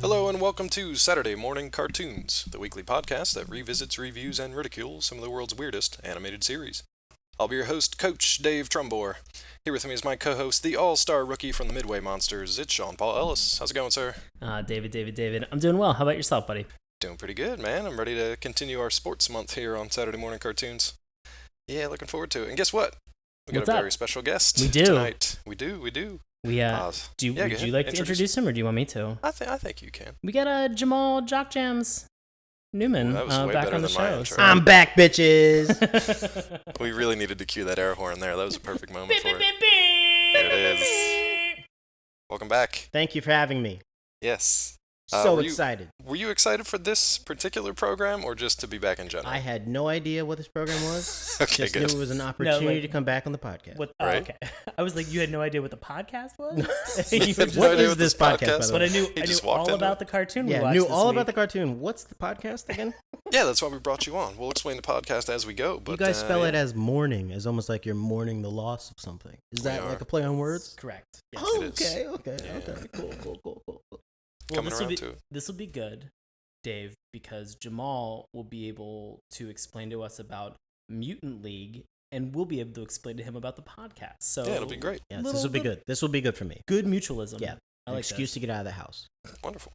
Hello and welcome to Saturday Morning Cartoons, the weekly podcast that revisits, reviews, and ridicules some of the world's weirdest animated series. I'll be your host, Coach Dave Trumbore. Here with me is my co-host, the all-star rookie from the Midway Monsters. It's Sean Paul Ellis. How's it going, sir? David. I'm doing well. How about yourself, buddy? Doing pretty good, man. I'm ready to continue our sports month here on Saturday Morning Cartoons. Yeah, looking forward to it. And guess what? We got a very special guest tonight. We do. Would you like to introduce him, or do you want me to? I think you can. We got Jamal Jockjams Newman back on the show. I'm back, bitches. We really needed to cue that air horn there. That was a perfect moment for it. There it is. Welcome back. Thank you for having me. Yes. So excited. Were you excited for this particular program or just to be back in general? I had no idea what this program was. Okay, just knew it was an opportunity to come back on the podcast. Right? Okay. I was like, you had no idea what the podcast was? What is this podcast? But I knew all about the cartoon we watched. Yeah, knew all about the cartoon. What's the podcast again? Yeah, that's why we brought you on. We'll explain the podcast as we go. But you guys spell it as mourning, as almost like you're mourning the loss of something. Is that like a play on words? Correct. Yes, okay. Cool. Well, this will be good, Dave, because Jamal will be able to explain to us about Mutant League, and we'll be able to explain to him about the podcast. So yeah, it'll be great. Yes, this will be good. This will be good for me. Good mutualism. Yeah, an excuse to get out of the house. Wonderful.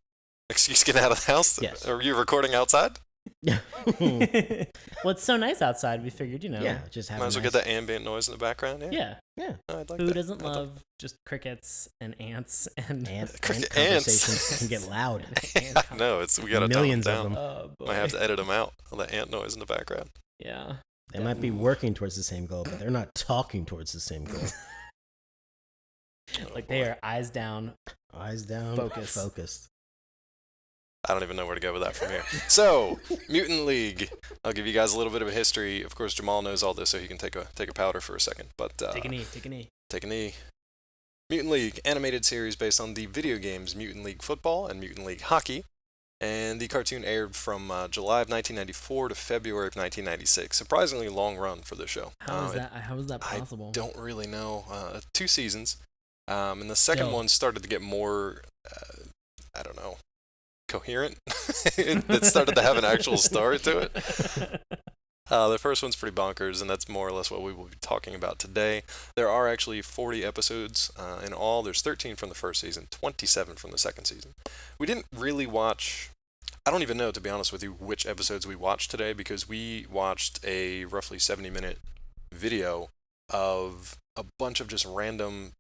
Excuse to get out of the house? Yes. Are you recording outside? Yeah. Well, it's so nice outside. We figured, just have. Might as well get that ambient noise in the background. Yeah. I'd like Who that. doesn't love just crickets and ants and conversations can get loud. No, we gotta millions tone of them them. Oh, boy. Might have to edit them out. All the ant noise in the background. Yeah. They might be working towards the same goal, but they're not talking towards the same goal. They are eyes down, focused. I don't even know where to go with that from here. So, Mutant League. I'll give you guys a little bit of a history. Of course, Jamal knows all this, so he can take a powder for a second. But take a knee. Mutant League, animated series based on the video games Mutant League Football and Mutant League Hockey. And the cartoon aired from July of 1994 to February of 1996. Surprisingly long run for the show. How is that possible? I don't really know. 2 seasons. And the second one started to get more, coherent. It started to have an actual story to it. The first one's pretty bonkers, and that's more or less what we will be talking about today. There are actually 40 episodes in all. There's 13 from the first season, 27 from the second season. We didn't really watch... I don't even know, to be honest with you, which episodes we watched today, because we watched a roughly 70-minute video of a bunch of just random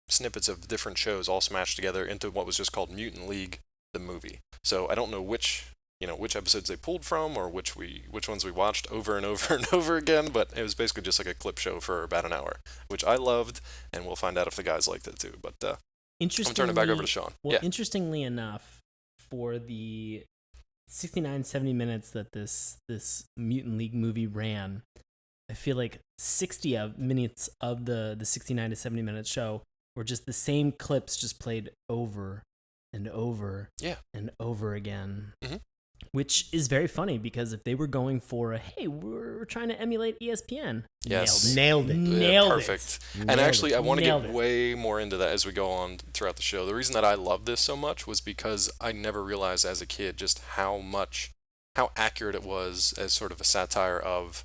snippets of different shows all smashed together into what was just called Mutant League, the movie. So I don't know which episodes they pulled from or which ones we watched over and over and over again, but it was basically just like a clip show for about an hour, which I loved, and we'll find out if the guys liked it too. But I'm turning it back over to Sean. Well, interestingly enough, for the 69, 70 minutes that this Mutant League movie ran, I feel like 60 minutes of the 69 to 70 minute show were just the same clips just played over and over and over again. Mm-hmm. Which is very funny, because if they were going for we're trying to emulate ESPN. Yes. Nailed it. Perfect. And actually, I want to get way more into that as we go on throughout the show. The reason that I love this so much was because I never realized as a kid just how accurate it was as sort of a satire of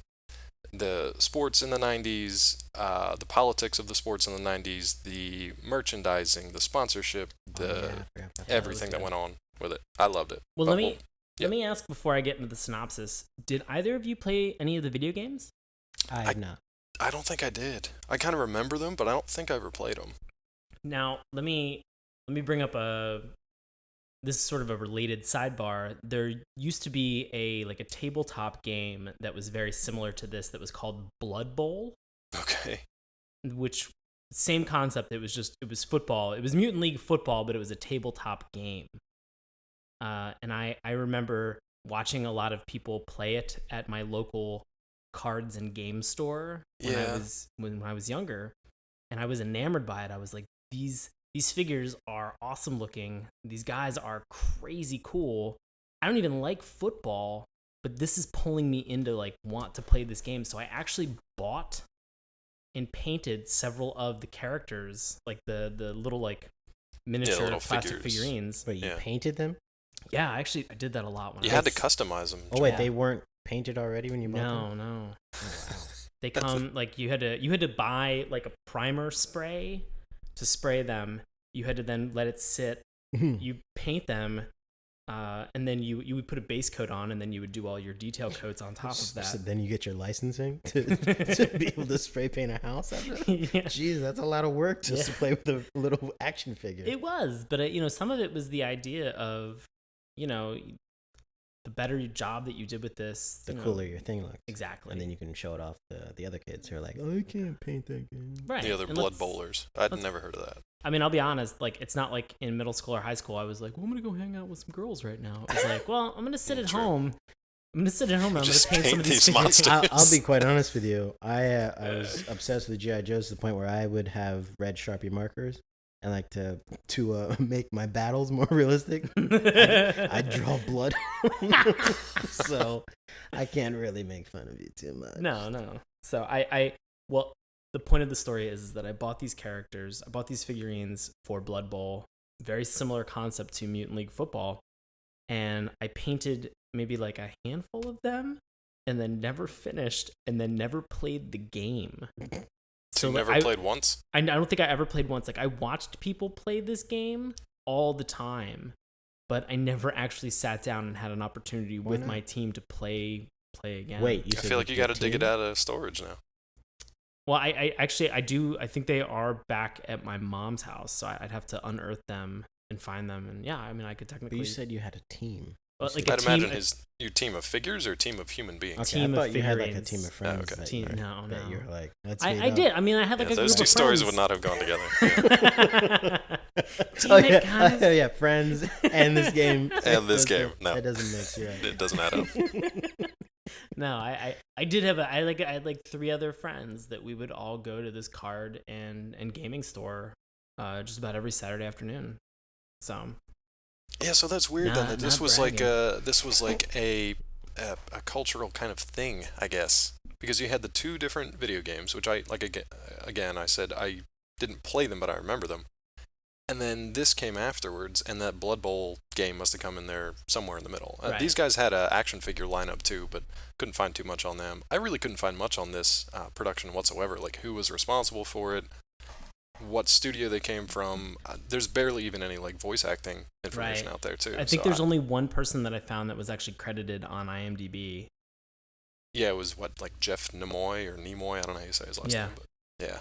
the sports in the 90s, the politics of the sports in the 90s, the merchandising, the sponsorship, everything that went on with it. I loved it. Well, let me ask before I get into the synopsis. Did either of you play any of the video games? I have not. I don't think I did. I kind of remember them, but I don't think I ever played them. Now, let me bring up this is sort of a related sidebar. There used to be a tabletop game that was very similar to this that was called Bloodbowl. Okay. Which, same concept. It was football. It was Mutant League football, but it was a tabletop game. And I remember watching a lot of people play it at my local cards and game store when I was younger, and I was enamored by it. I was like, these figures are awesome looking. These guys are crazy cool. I don't even like football, but this is pulling me into want to play this game. So I actually bought and painted several of the characters, the little miniature little plastic figurines. But you painted them? Yeah, I did that a lot. You had to customize them. Oh wait, Yeah. they weren't painted already when you bought them? No. Oh, wow. They come like you had to buy like a primer spray to spray them. You had to then let it sit. You paint them, and then you would put a base coat on, and then you would do all your detail coats on top of that. So then you get your licensing to be able to spray paint a house after that? Yeah. Jeez, that's a lot of work just to play with a little action figure. It was, but some of it was the idea of, the better job that you did with this, the cooler your thing looks. Exactly. And then you can show it off to the other kids who are like, oh, I can't paint that game. Right. The other blood bowlers. I'd never heard of that. I mean, I'll be honest, like, it's not like in middle school or high school, I was like, well, I'm going to go hang out with some girls right now. It's like, well, I'm going to sit at home. I'm going to sit at home and I'm going to paint some of these monsters. I'll be quite honest with you. I was obsessed with G.I. Joes to the point where I would have red Sharpie markers and like to make my battles more realistic. I draw blood. So I can't really make fun of you too much. No. So well, the point of the story is that I bought these characters, I bought these figurines for Blood Bowl, very similar concept to Mutant League football, and I painted maybe like a handful of them and then never finished and then never played the game. So you never played once? I don't think I ever played once. Like, I watched people play this game all the time, but I never actually sat down and had an opportunity with my team to play again. Wait, I feel like you got to dig it out of storage now. Well, I do. I think they are back at my mom's house, so I'd have to unearth them and find them. And yeah, I mean, I could technically. But you said you had a team. Well, like I'd imagine your team of figures or a team of human beings. Okay, team I thought of you had figurines. like a team of friends. Okay. No. That you're like, I did. I mean, I had like a those group two of stories friends. would not have gone together. Damn it, guys. Yeah, friends and this game. And this game. No. That doesn't mix. You're right. It doesn't add up. No, I did have I had like 3 other friends that we would all go to this card and gaming store just about every Saturday afternoon. So yeah, so that's weird then. That this was like a cultural kind of thing, I guess, because you had the 2 different video games, which I like. Again, I said I didn't play them, but I remember them. And then this came afterwards, and that Blood Bowl game must have come in there somewhere in the middle. Right. These guys had an action figure lineup too, but couldn't find too much on them. I really couldn't find much on this production whatsoever, like who was responsible for it, what studio they came from. There's barely even any like voice acting information out there too. I think there's only one person that I found that was actually credited on IMDb. Yeah, it was like Jeff Nimoy or Nimoy. I don't know how you say his last name, but yeah.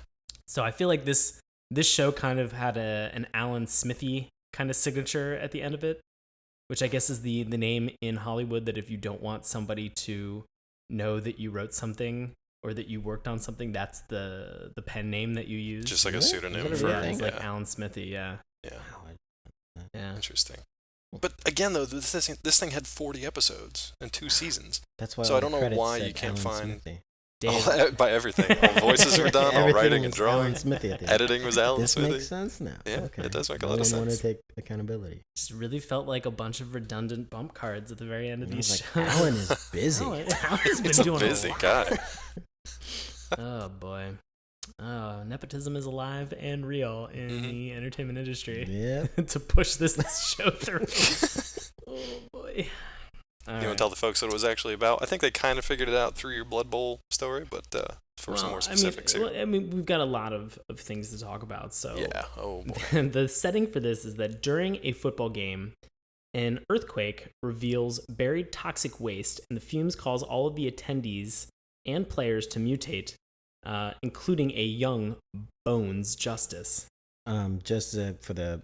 So I feel like this show kind of had an Alan Smithy kind of signature at the end of it, which I guess is the name in Hollywood that if you don't want somebody to know that you wrote something or that you worked on something, that's the pen name that you use. Just like a pseudonym Is for that a real it's thing? like Alan Smithy. Yeah. Yeah. Interesting. But again, though, this thing had 40 episodes and 2 seasons. That's why. So I don't know credits why said you can't Alan find Smithy. by everything. All voices were done, all Everything writing and was Alan drawing. Smithy at the end. Editing was Alan This Smithy. makes sense now. Yeah, Okay. it does make a I lot of didn't want sense. to take accountability. Just really felt like a bunch of redundant bump cards at the very end of I was these like, shows. Alan is busy. Alan's been He's a doing busy a lot. guy. Oh boy. Oh, nepotism is alive and real in the entertainment industry. Yeah. To push this show through. Oh boy. All You want to tell the folks what it was actually about? I think they kind of figured it out through your Blood Bowl story, but for some more specifics here. I mean, we've got a lot of things to talk about. So Yeah. Oh boy. the setting for this is that during a football game, an earthquake reveals buried toxic waste, and the fumes cause all of the attendees and players to mutate, including a young Bones Justice. Just for the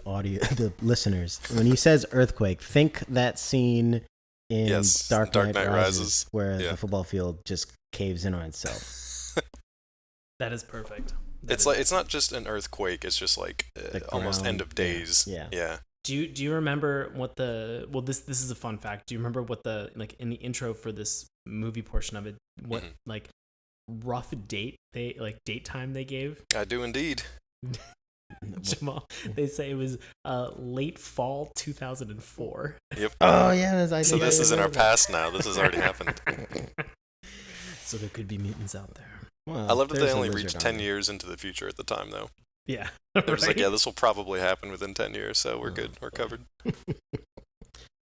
audio, the listeners, when he says earthquake, think that scene in Dark Knight Rises where the football field just caves in on itself. That is perfect. It's not just an earthquake. It's just like almost end of days. Yeah. Do you remember what this is a fun fact. Do you remember what the like in the intro for this movie portion of it, what like rough date time they gave? I do indeed. Jamal, they say it was late fall 2004. Yep. Oh yeah, so this is in our past now. This has already happened. So there could be mutants out there. Well, I love that they there's a only lizard reached on 10 it. years into the future at the time, though. Yeah. It was like, Right? yeah, this will probably happen within 10 years, so we're good. We're covered.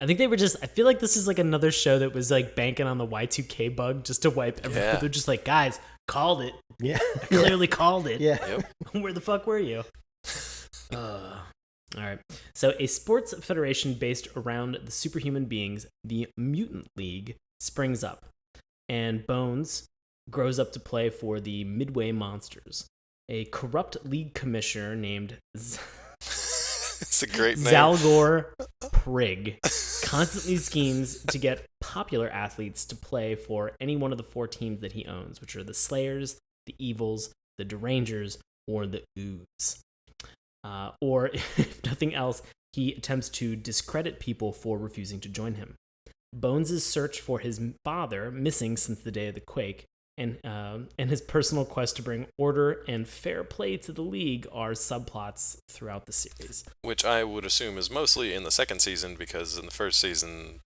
I think they were just. I feel like this is like another show that was like banking on the Y2K bug just to wipe everything. Yeah. They're just like, guys, called it. Yeah. I clearly called it. Yeah. Yep. Where the fuck were you? All right. So, a sports federation based around the superhuman beings, the Mutant League, springs up, and Bones grows up to play for the Midway Monsters, a corrupt league commissioner named It's a great name. Zalgor Prig constantly schemes to get popular athletes to play for any one of the 4 teams that he owns, which are the Slayers, the Evils, the Derangers, or the Ooze. Or, if nothing else, he attempts to discredit people for refusing to join him. Bones' search for his father, missing since the day of the quake, and his personal quest to bring order and fair play to the league are subplots throughout the series. Which I would assume is mostly in the second season, because in the first season,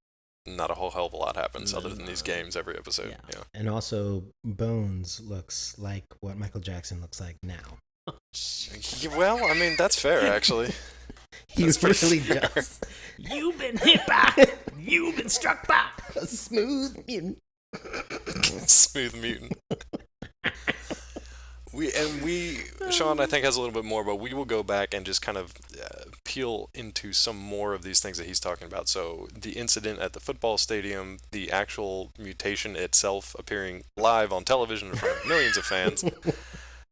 not a whole hell of a lot happens other than these games every episode. Yeah. And also, Bones looks like what Michael Jackson looks like now. Well, I mean, that's fair, actually. He That's pretty really fair. does. You've been hit by. You've been struck by. A smooth mutant. Smooth mutant. Sean, I think, has a little bit more, but we will go back and just kind of peel into some more of these things that he's talking about. So the incident at the football stadium, the actual mutation itself appearing live on television in front of millions of fans.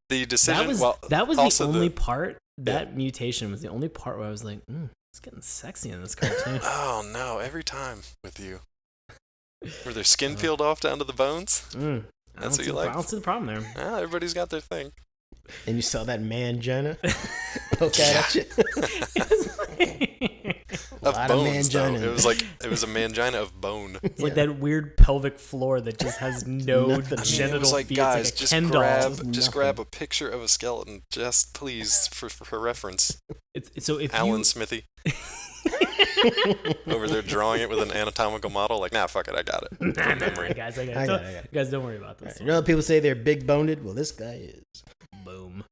The decision. That was also the only part. That mutation was the only part where I was like, it's getting sexy in this cartoon. Oh no! Every time with you, were their skin peeled off down to the bones? That's what you like. I don't see the problem there. Yeah, everybody's got their thing. And you saw that mangina poke at you. Of lot bones, of though. mangina. It was a mangina of bone. It's like that weird pelvic floor that just has no Nothing. genital It was like, feet. guys, It's like a just Ken doll. Nothing. grab a picture of a skeleton, just please, for reference. So if Alan Smithy. Over there drawing it with an anatomical model, like, nah, fuck it, I got it. From memory. guys, I I got got it. it. Guys, don't worry about this. You know how people say they're big boned? Well, this guy is. Boom.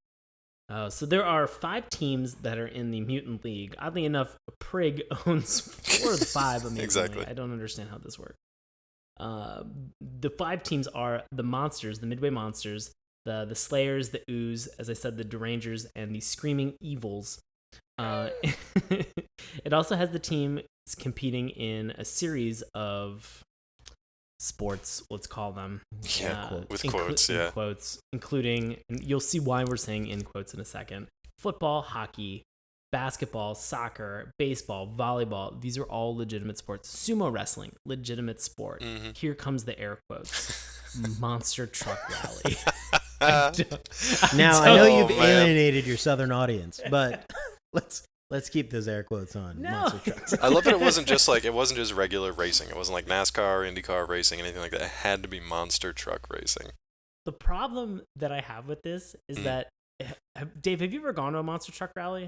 So there are 5 teams that are in the Mutant League. Oddly enough, Prig owns 4 of the 5. Amazingly. Exactly. I don't understand how this works. The 5 teams are the Monsters, the Midway Monsters, the Slayers, the Ooze, as I said, the Derangers, and the Screaming Evils. It also has the team competing in a series of sports, let's call them. Yeah, with quotes, yeah. Quotes, including, and you'll see why we're saying in quotes in a second, football, hockey, basketball, soccer, baseball, volleyball. These are all legitimate sports. Sumo wrestling, legitimate sport. Mm-hmm. Here comes the air quotes. Monster truck rally. Now, I know you've man. alienated your southern audience, but let's keep those air quotes on. No. Monster trucks. I love that it wasn't just regular racing. It wasn't like NASCAR, IndyCar racing, anything like that. It had to be monster truck racing. The problem that I have with this is that, Dave, have you ever gone to a monster truck rally?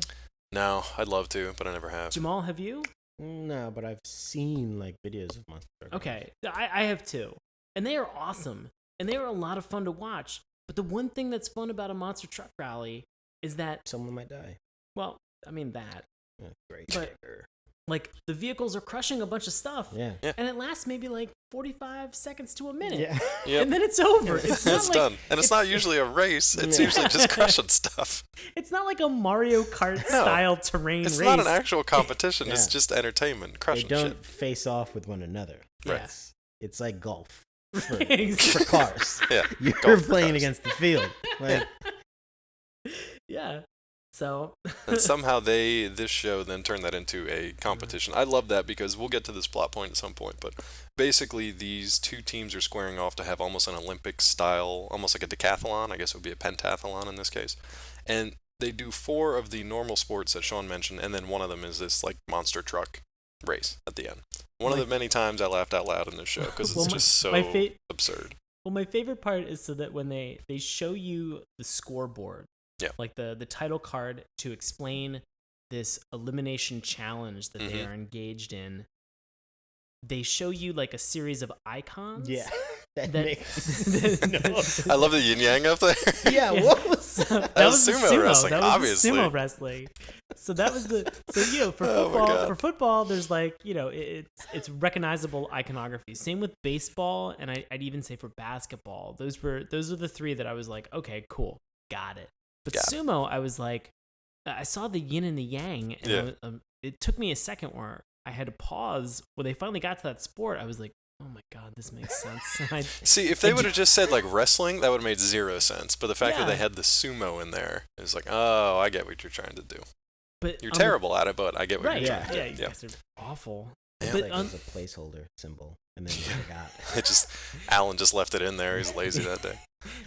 No, I'd love to, but I never have. Jamal, have you? No, but I've seen like videos of monster trucks. Okay, I have too. And they are awesome. And they are a lot of fun to watch. But the one thing that's fun about a monster truck rally is that, Someone might die. well, I mean that. Yeah, great. But, like, the vehicles are crushing a bunch of stuff. Yeah. And it lasts maybe like 45 seconds to a minute. Yeah. Yep. And then it's over. It's not It's like, done. And it's not usually a race. It's usually just crushing stuff. It's not like a Mario Kart style terrain It's race. not an actual competition. Yeah. It's just entertainment, They crushing don't shit. face off with one another. Right. It's like golf for Exactly. cars. Yeah. You're golf for playing cars. against the field. Like, Yeah. So. And somehow this show then turned that into a competition. I love that because we'll get to this plot point at some point, but basically these 2 teams are squaring off to have almost an Olympic style, almost like a decathlon. I guess it would be a pentathlon in this case. And they do 4 of the normal sports that Sean mentioned, and then one of them is this like monster truck race at the end. One of the many times I laughed out loud in this show because it's just so absurd. Well, my favorite part is so that when they show you the scoreboard, like the title card to explain this elimination challenge that they are engaged in, they show you like a series of icons. yeah. That That- makes no. I love the yin yang up there. Yeah, what was that was the sumo wrestling, That was obviously. the sumo wrestling. So that was for Oh my football. God. For football, there's it's recognizable iconography. Same with baseball, and I'd even say for basketball. Those are the three that I was like, okay, cool, got it. But Yeah. sumo, I was like, I saw the yin and the yang, and Yeah. it took me a second where I had to pause when they finally got to that sport. I was like, oh my God, this makes sense. And See, if they would have just said like wrestling, that would have made zero sense. But the fact that Yeah. they had the sumo in there is like, oh, I get what you're trying to do. but You're on the- terrible at it, but I get what right? you're Yeah, trying yeah, to you do. Yeah. guys are awful. Yeah. But Like on, it was a placeholder symbol, and then you forgot. It just Alan just left it in there. He's lazy that day.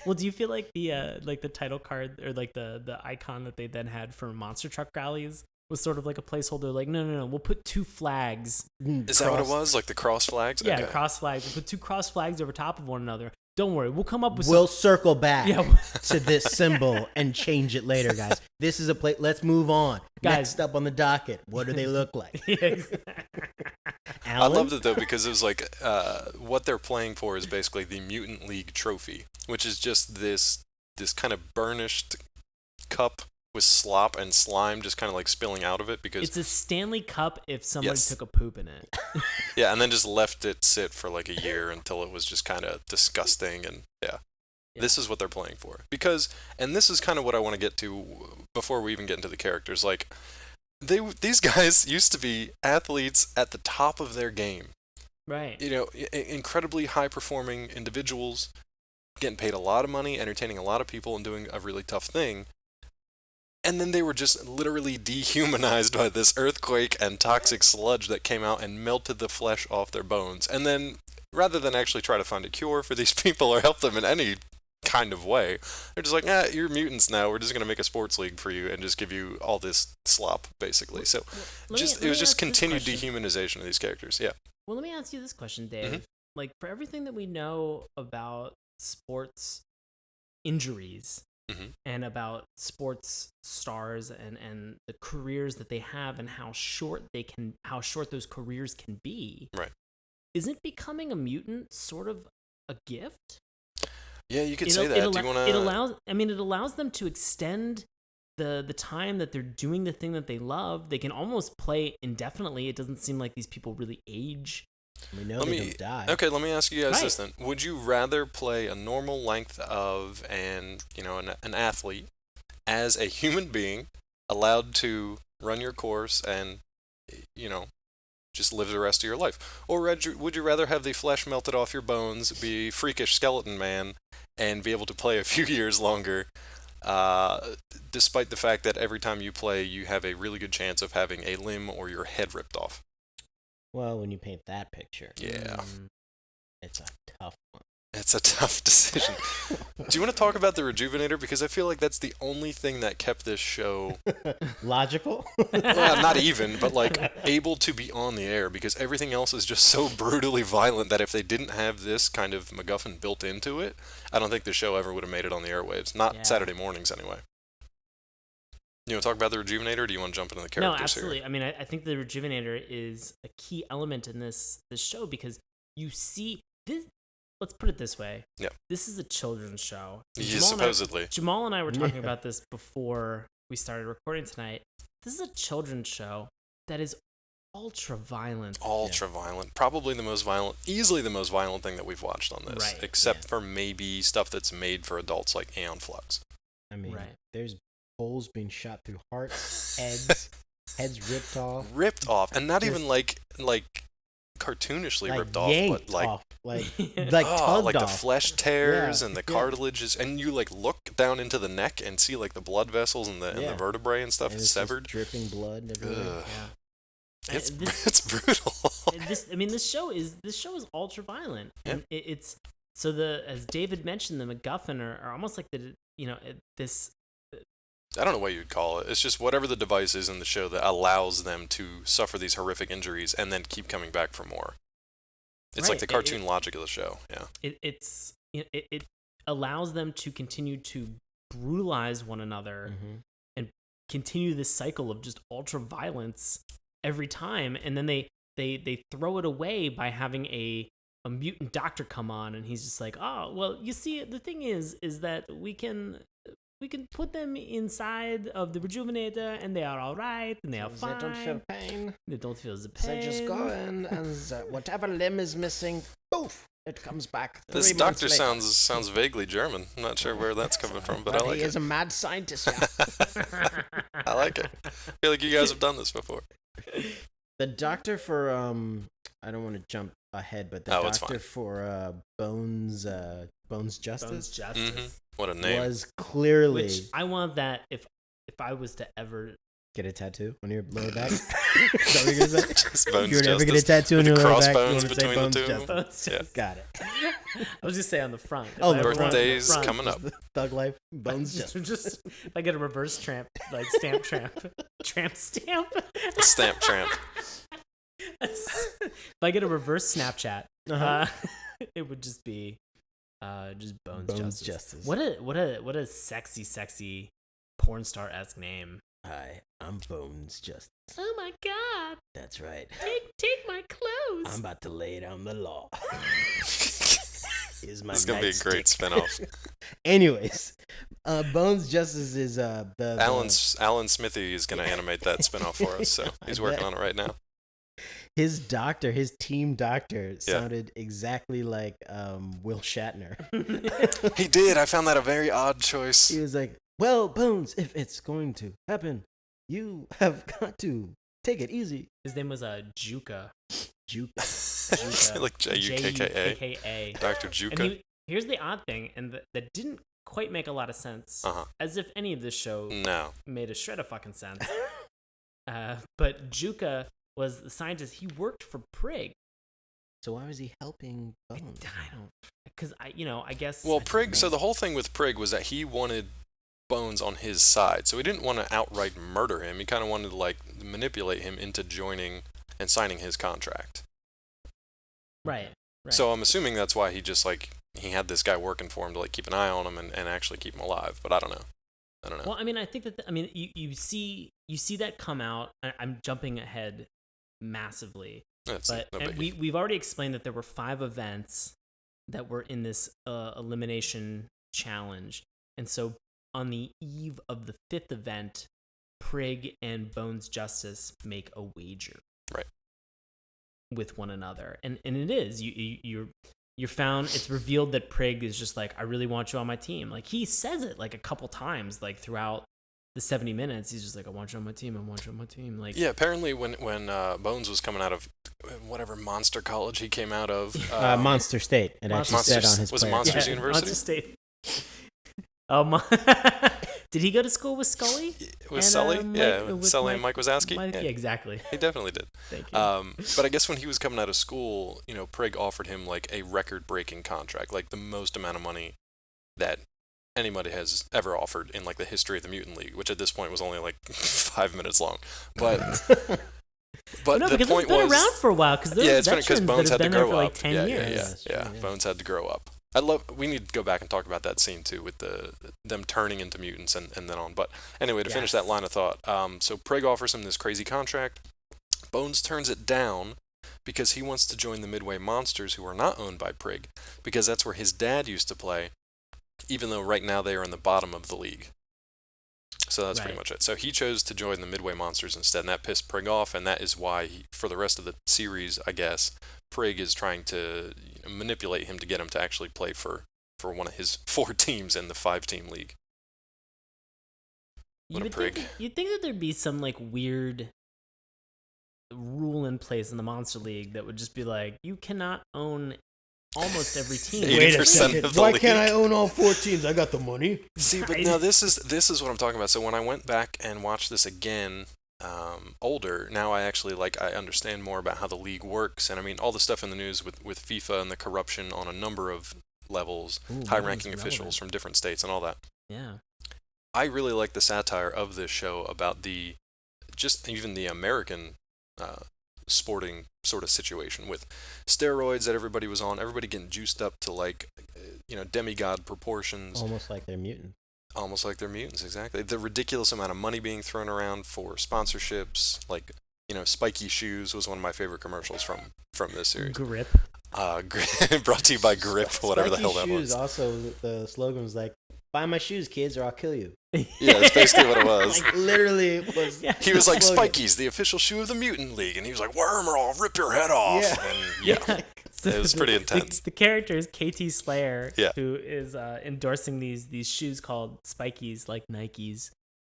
well, do you feel like the title card or like the icon that they then had for monster truck rallies was sort of like a placeholder? Like, no, we'll put two flags. Is that what it was? Like the cross flags? Yeah, Okay. cross flags. We'll put two cross flags over top of one another. Don't worry, we'll come up with We'll circle back Yeah. to this symbol and change it later, guys. This is a place. Let's move on. Guys. Next up on the docket, what do they look like? Yeah, exactly. I Alan? loved it though because it was like what they're playing for is basically the Mutant League trophy, which is just this kind of burnished cup with slop and slime just kind of like spilling out of it because It's a Stanley Cup if somebody Yes. took a poop in it. yeah, and then just left it sit for like a year until it was just kind of disgusting and yeah. This is what they're playing for. Because and this is kind of what I want to get to before we even get into the characters like these guys used to be athletes at the top of their game. Right. You know, incredibly high performing individuals, getting paid a lot of money, entertaining a lot of people, and doing a really tough thing. And then they were just literally dehumanized by this earthquake and toxic sludge that came out and melted the flesh off their bones. And then, rather than actually try to find a cure for these people or help them in any kind of way, they're just like, you're mutants now. We're just going to make a sports league for you and just give you all this slop, basically. So, Let it me was just ask this continued question. dehumanization of these characters. Yeah. Well, let me ask you this question, Dave. Mhm. Like, for everything that we know about sports injuries Mhm. and about sports stars and the careers that they have and how short those careers can be. Right. Isn't becoming a mutant sort of a gift? Yeah, you could say that. Do you want to? It allows them to extend the time that they're doing the thing that they love. They can almost play indefinitely. It doesn't seem like these people really age. We know they don't die. Okay, let me ask you guys this Right. then. Would you rather play a normal length of an athlete as a human being, allowed to run your course and, just live the rest of your life? Or would you rather have the flesh melted off your bones, be freakish skeleton man, and be able to play a few years longer, despite the fact that every time you play, you have a really good chance of having a limb or your head ripped off? Well, when you paint that picture, Yeah. it's a tough one. It's a tough decision. Do you want to talk about the rejuvenator? Because I feel like that's the only thing that kept this show, Logical? well, not even, but like able to be on the air because everything else is just so brutally violent that if they didn't have this kind of MacGuffin built into it, I don't think the show ever would have made it on the airwaves. Not Yeah. Saturday mornings anyway. You want to talk about the rejuvenator or do you want to jump into the characters No, absolutely. here? I mean, I think the rejuvenator is a key element in this show because you see this. Let's put it this way. Yeah. This is a children's show. Yeah, supposedly. Jamal and I were talking Yeah. about this before we started recording tonight. This is a children's show that is ultra violent. Ultra violent. Probably the most violent, easily the most violent thing that we've watched on this. Right, Except for maybe stuff that's made for adults like Aeon Flux. I mean, Right. there's holes being shot through hearts, heads ripped off. Ripped off. And not Just- even like cartoonishly Like ripped off, yanked but like off, like Yeah. tugged like the off. flesh tears Yeah, and the yeah. cartilages, and you like look down into the neck and see like the blood vessels and the Yeah. vertebrae and stuff And is it's just severed. dripping blood everywhere. Ugh. Yeah. It's This- it's brutal. This show is ultra violent, Yeah. and it's so as David mentioned, the MacGuffin are almost like this. I don't know what you'd call it. It's just whatever the device is in the show that allows them to suffer these horrific injuries and then keep coming back for more. It's like Right. the cartoon logic of the show. Yeah. It allows them to continue to brutalize one another Mhm. and continue this cycle of just ultra violence every time, and then they throw it away by having a a mutant doctor come on, and he's just like, oh, well, you see, the thing is that we can put them inside of the rejuvenator, and they are all right, and they are fine. They don't feel pain. They don't feel the pain. They just go in, and whatever limb is missing, poof, it comes back. This doctor sounds vaguely German. I'm not sure where that's coming from, but I like it. He is a mad scientist, yeah. I like it. I feel like you guys have done this before. The doctor for I don't want to jump ahead, but the doctor for Bones Justice. Bones Justice. Mm-hmm. What a name. Was clearly. Which I want that if I was to ever get a tattaoo on your lower back. Is that what you're gonna say? Just Bones You're never Justice. get a tattoo on your lower back. Crossbones You between say the two. Bones Justice. Yeah. Got it. I was just say on the front. Oh, If I ever birthday's want on the coming up. Thug life. Bones Justice. Just if I get a reverse tramp, like stamp, tramp stamp. Stamp tramp. If I get a reverse Snapchat, it would just be just Bones Justice. What a sexy porn star-esque name. Hi, I'm Bones Justice. Oh my god. That's right. Take my clothes. I'm about to lay down the law. Here's my This is gonna be a great spinoff. Anyways, Bones Justice is Alan Smithy is gonna animate that spinoff for us, so he's working on it right now. His doctor, his team doctor, sounded exactly like Will Shatner. He did. I found that a very odd choice. He was like, well, Bones, if it's going to happen, you have got to take it easy. His name was Juka. Juka. Like Jukka. Dr. Juka. Here's the odd thing, and that didn't quite make a lot of sense. As if any of this show made a shred of fucking sense. But Juka was the scientist. He worked for Prig. So why was he helping Bones? I don't, because I guess. Well, Prig. So the whole thing with Prig was that he wanted Bones on his side. So he didn't want to outright murder him. He kind of wanted to manipulate him into joining and signing his contract. Right. So I'm assuming that's why he just he had this guy working for him to keep an eye on him and actually keep him alive. But I don't know. Well, I mean, I think that you see that come out. I'm jumping ahead massively. But we've already explained that there were 5 events that were in this elimination challenge. And so on the eve of the 5th event, Prig and Bones Justice make a wager. Right. With one another. And it is. You're found, it's revealed that Prig is just like, I really want you on my team. He says it a couple times throughout the 70 minutes. He's just like, I want you on my team. I want you on my team. Yeah, apparently when Bones was coming out of whatever monster college he came out of. Monster State. It actually said on his was it Monsters University? Monster State. Did he go to school with Scully? With Sully? With Sully and Mike Wazowski? Yeah, exactly. He definitely did. Thank you. But I guess when he was coming out of school, Prig offered him a record-breaking contract, the most amount of money that anybody has ever offered in the history of the Mutant League, which at this point was only 5 minutes long. But no, the because point it's been was around for a while. It's funny because Bones had to grow for up. 10 years. Yeah. Bones had to grow up. We need to go back and talk about that scene too, with them turning into mutants and then on. But anyway, to finish that line of thought, so Prig offers him this crazy contract. Bones turns it down because he wants to join the Midway Monsters, who are not owned by Prig, because that's where his dad used to play, even though right now they are in the bottom of the league. So that's pretty much it. So he chose to join the Midway Monsters instead, and that pissed Prig off, and that is why, for the rest of the series, I guess, Prig is trying to manipulate him to get him to actually play for one of his 4 teams in the 5-team league. What a prig. You'd think that there'd be some weird rule in place in the Monster League that would just be you cannot own almost every team. Wait a second. Why can't I own all 4 teams? I got the money. See, but now this is what I'm talking about. So when I went back and watched this again, older, now I actually I understand more about how the league works, and I mean all the stuff in the news with FIFA and the corruption on a number of levels, high-ranking officials from different states and all that. Yeah. I really like the satire of this show about even the American sporting sort of situation with steroids that everybody was on, everybody getting juiced up to demigod proportions. Almost like they're mutants. Almost like they're mutants, exactly. The ridiculous amount of money being thrown around for sponsorships, spiky shoes was one of my favorite commercials from this series. Grip. Brought to you by Grip, whatever the hell that shoes, was. Also, the slogan was like, "Buy my shoes, kids, or I'll kill you." Yeah, that's basically what it was. Like, literally, it was. Yeah. He was like, slogan. Spikey's the official shoe of the Mutant League. And he was like, Worm or I'll rip your head off. Yeah. And yeah, So it was pretty intense. The character is KT Slayer, Yeah. who is endorsing these shoes called Spikeys, like Nikes.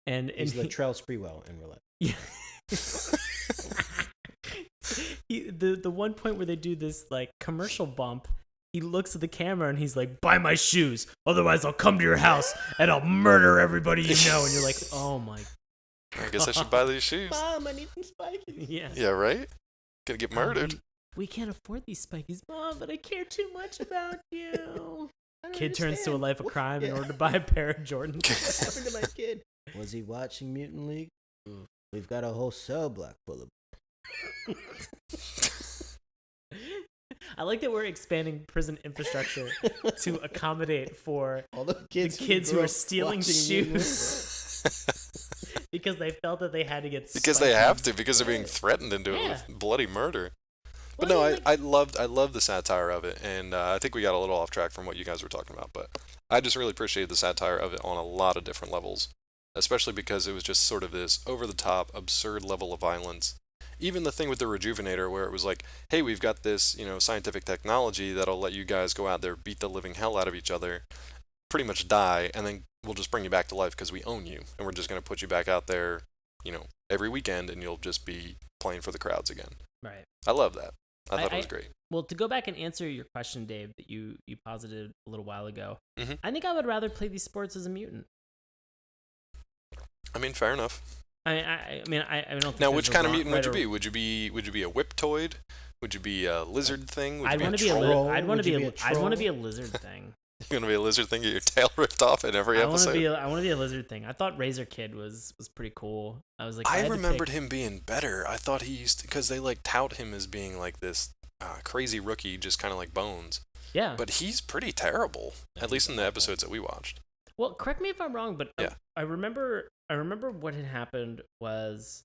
And He's Latrell Sprewell in real life. Yeah. The one point where they do this like commercial bump, he looks at the camera and he's like, "Buy my shoes, otherwise I'll come to your house and I'll murder everybody you know." And you're like, "Oh my." I guess I should buy these shoes. Mom, I need some Spikies. Yeah. Yeah, right? Gonna get murdered. We can't afford these Spikies, Mom, but I care too much about you. I don't Kid turns to a understand. life of crime in Yeah. order to buy a pair of Jordans. What happened to my kid? Was he watching Mutant League? We've got a whole cell block full of. I like that we're expanding prison infrastructure to accommodate for All the the kids, kids who grew are up stealing watching Mutant League. shoes because they felt that they had to get Because they Spikies. have to, because they're being threatened into Yeah. it with bloody murder. But Well, no, I mean, I loved the satire of it, and I think we got a little off track from what you guys were talking about, but I just really appreciated the satire of it on a lot of different levels, especially because it was just sort of this over-the-top, absurd level of violence. Even the thing with the rejuvenator, where it was like, hey, we've got this, scientific technology that'll let you guys go out there, beat the living hell out of each other, pretty much die, and then we'll just bring you back to life because we own you, and we're just going to put you back out there, every weekend, and you'll just be playing for the crowds again. right. I love that. I thought it was great. Well, to go back and answer your question, Dave, that you posited a little while ago, Mhm. I think I would rather play these sports as a mutant. I mean, fair enough. I don't think Now, there's which a kind of wrong- mutant right would you or- be? Would you be a whiptoid? Would you be a lizard thing? Would you I'd be a want to be a troll? I'd want Would to you be be a a I'd want to be a troll? lizard thing. You're gonna be a lizard thing, get your tail ripped off in every I want to episode. be a lizard thing. I thought Razor Kid was pretty cool. I was like, I had to remembered pick- him being better. I thought he used to, because they like tout him as being like this crazy rookie, just kind of like Bones. Yeah. But he's pretty terrible, at least in the episodes that we watched. Well, correct me if I'm wrong, but Yeah. I remember what had happened was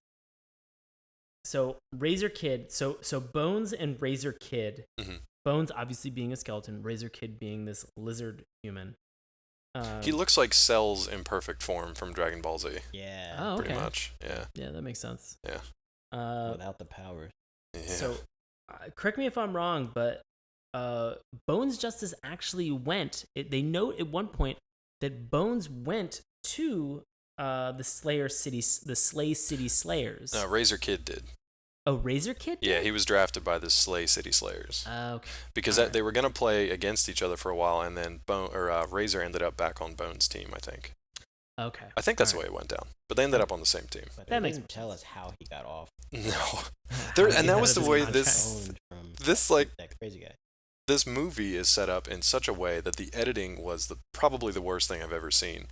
so Razor Kid, so Bones and Razor Kid. Mhm. Bones obviously being a skeleton, Razor Kid being this lizard human. He looks like Cell's imperfect form from Dragon Ball Z, Yeah. Oh, okay. pretty much. Yeah. Yeah, that makes sense. Yeah. Without the powers. Yeah. So, correct me if I'm wrong, but Bones Justice actually went. They note at one point that Bones went to the Slay City Slayers. Razor Kid did. Oh, Razor Kid? Yeah, he was drafted by the Slay City Slayers. Okay. Because Alright. they were going to play against each other for a while, and then Razor ended up back on Bones' team, I think. Okay. I think that's the Alright. way it went down. But they ended up on the same team. But That they makes didn't tell us how he got off. No. How There- did and he that get was out of the his way contract? this- Owned from This, like, that crazy guy. this movie is set up in such a way that the editing was probably the worst thing I've ever seen.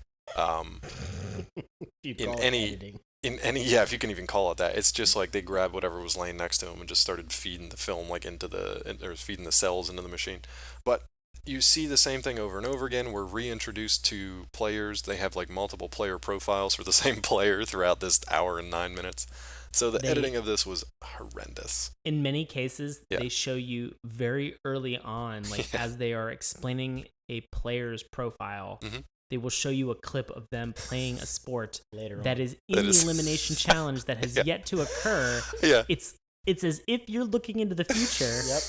You'd in call it any- editing. If you can even call it that. It's just like they grabbed whatever was laying next to him and just started feeding the film like or feeding the cells into the machine. But you see the same thing over and over again. We're reintroduced to players. They have like multiple player profiles for the same player throughout this hour and 9 minutes. So the editing of this was horrendous. In many cases, Yeah. they show you very early on, like Yeah. as they are explaining a player's profile, Mhm. they will show you a clip of them playing a sport Later that on. is in That the is- elimination challenge that has Yeah. yet to occur. Yeah. It's as if you're looking into the future. Yep.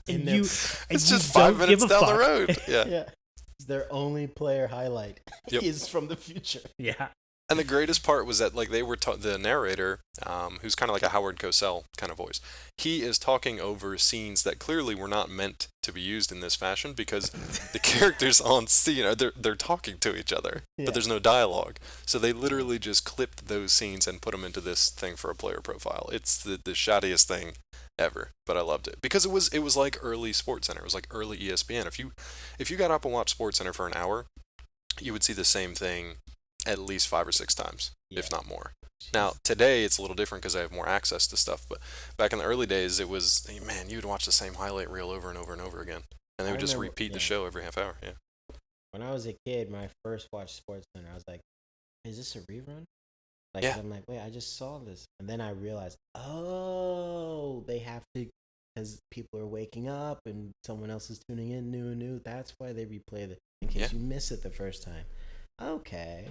and In their- you It's you just 5 don't give minutes a down the fuck. road. Yeah. Yeah. Their only player highlight Yep. is from the future. Yeah. And the greatest part was that like they were the narrator, who's kind of like a Howard Cosell kind of voice. He is talking over scenes that clearly were not meant to be used in this fashion because the characters on scene they're talking to each other, Yeah. but there's no dialogue. So they literally just clipped those scenes and put them into this thing for a player profile. It's the shoddiest thing ever, but I loved it because it was like early SportsCenter. It was like early ESPN. If you got up and watched SportsCenter for an hour, you would see the same thing at least 5 or 6 times, if Yeah. not more. Now, today it's a little different because I have more access to stuff, but back in the early days, it was, man, you'd watch the same highlight reel over and over and over again. And they I would just remember- repeat the yeah. show every half hour. Yeah. When I was a kid, when I first watched SportsCenter, I was like, "Is this a rerun?" Like, Yeah. I'm like, "Wait, I just saw this," and then I realized, oh, they have to because people are waking up and someone else is tuning in new. That's why they replay it in case you miss it the first time. Okay.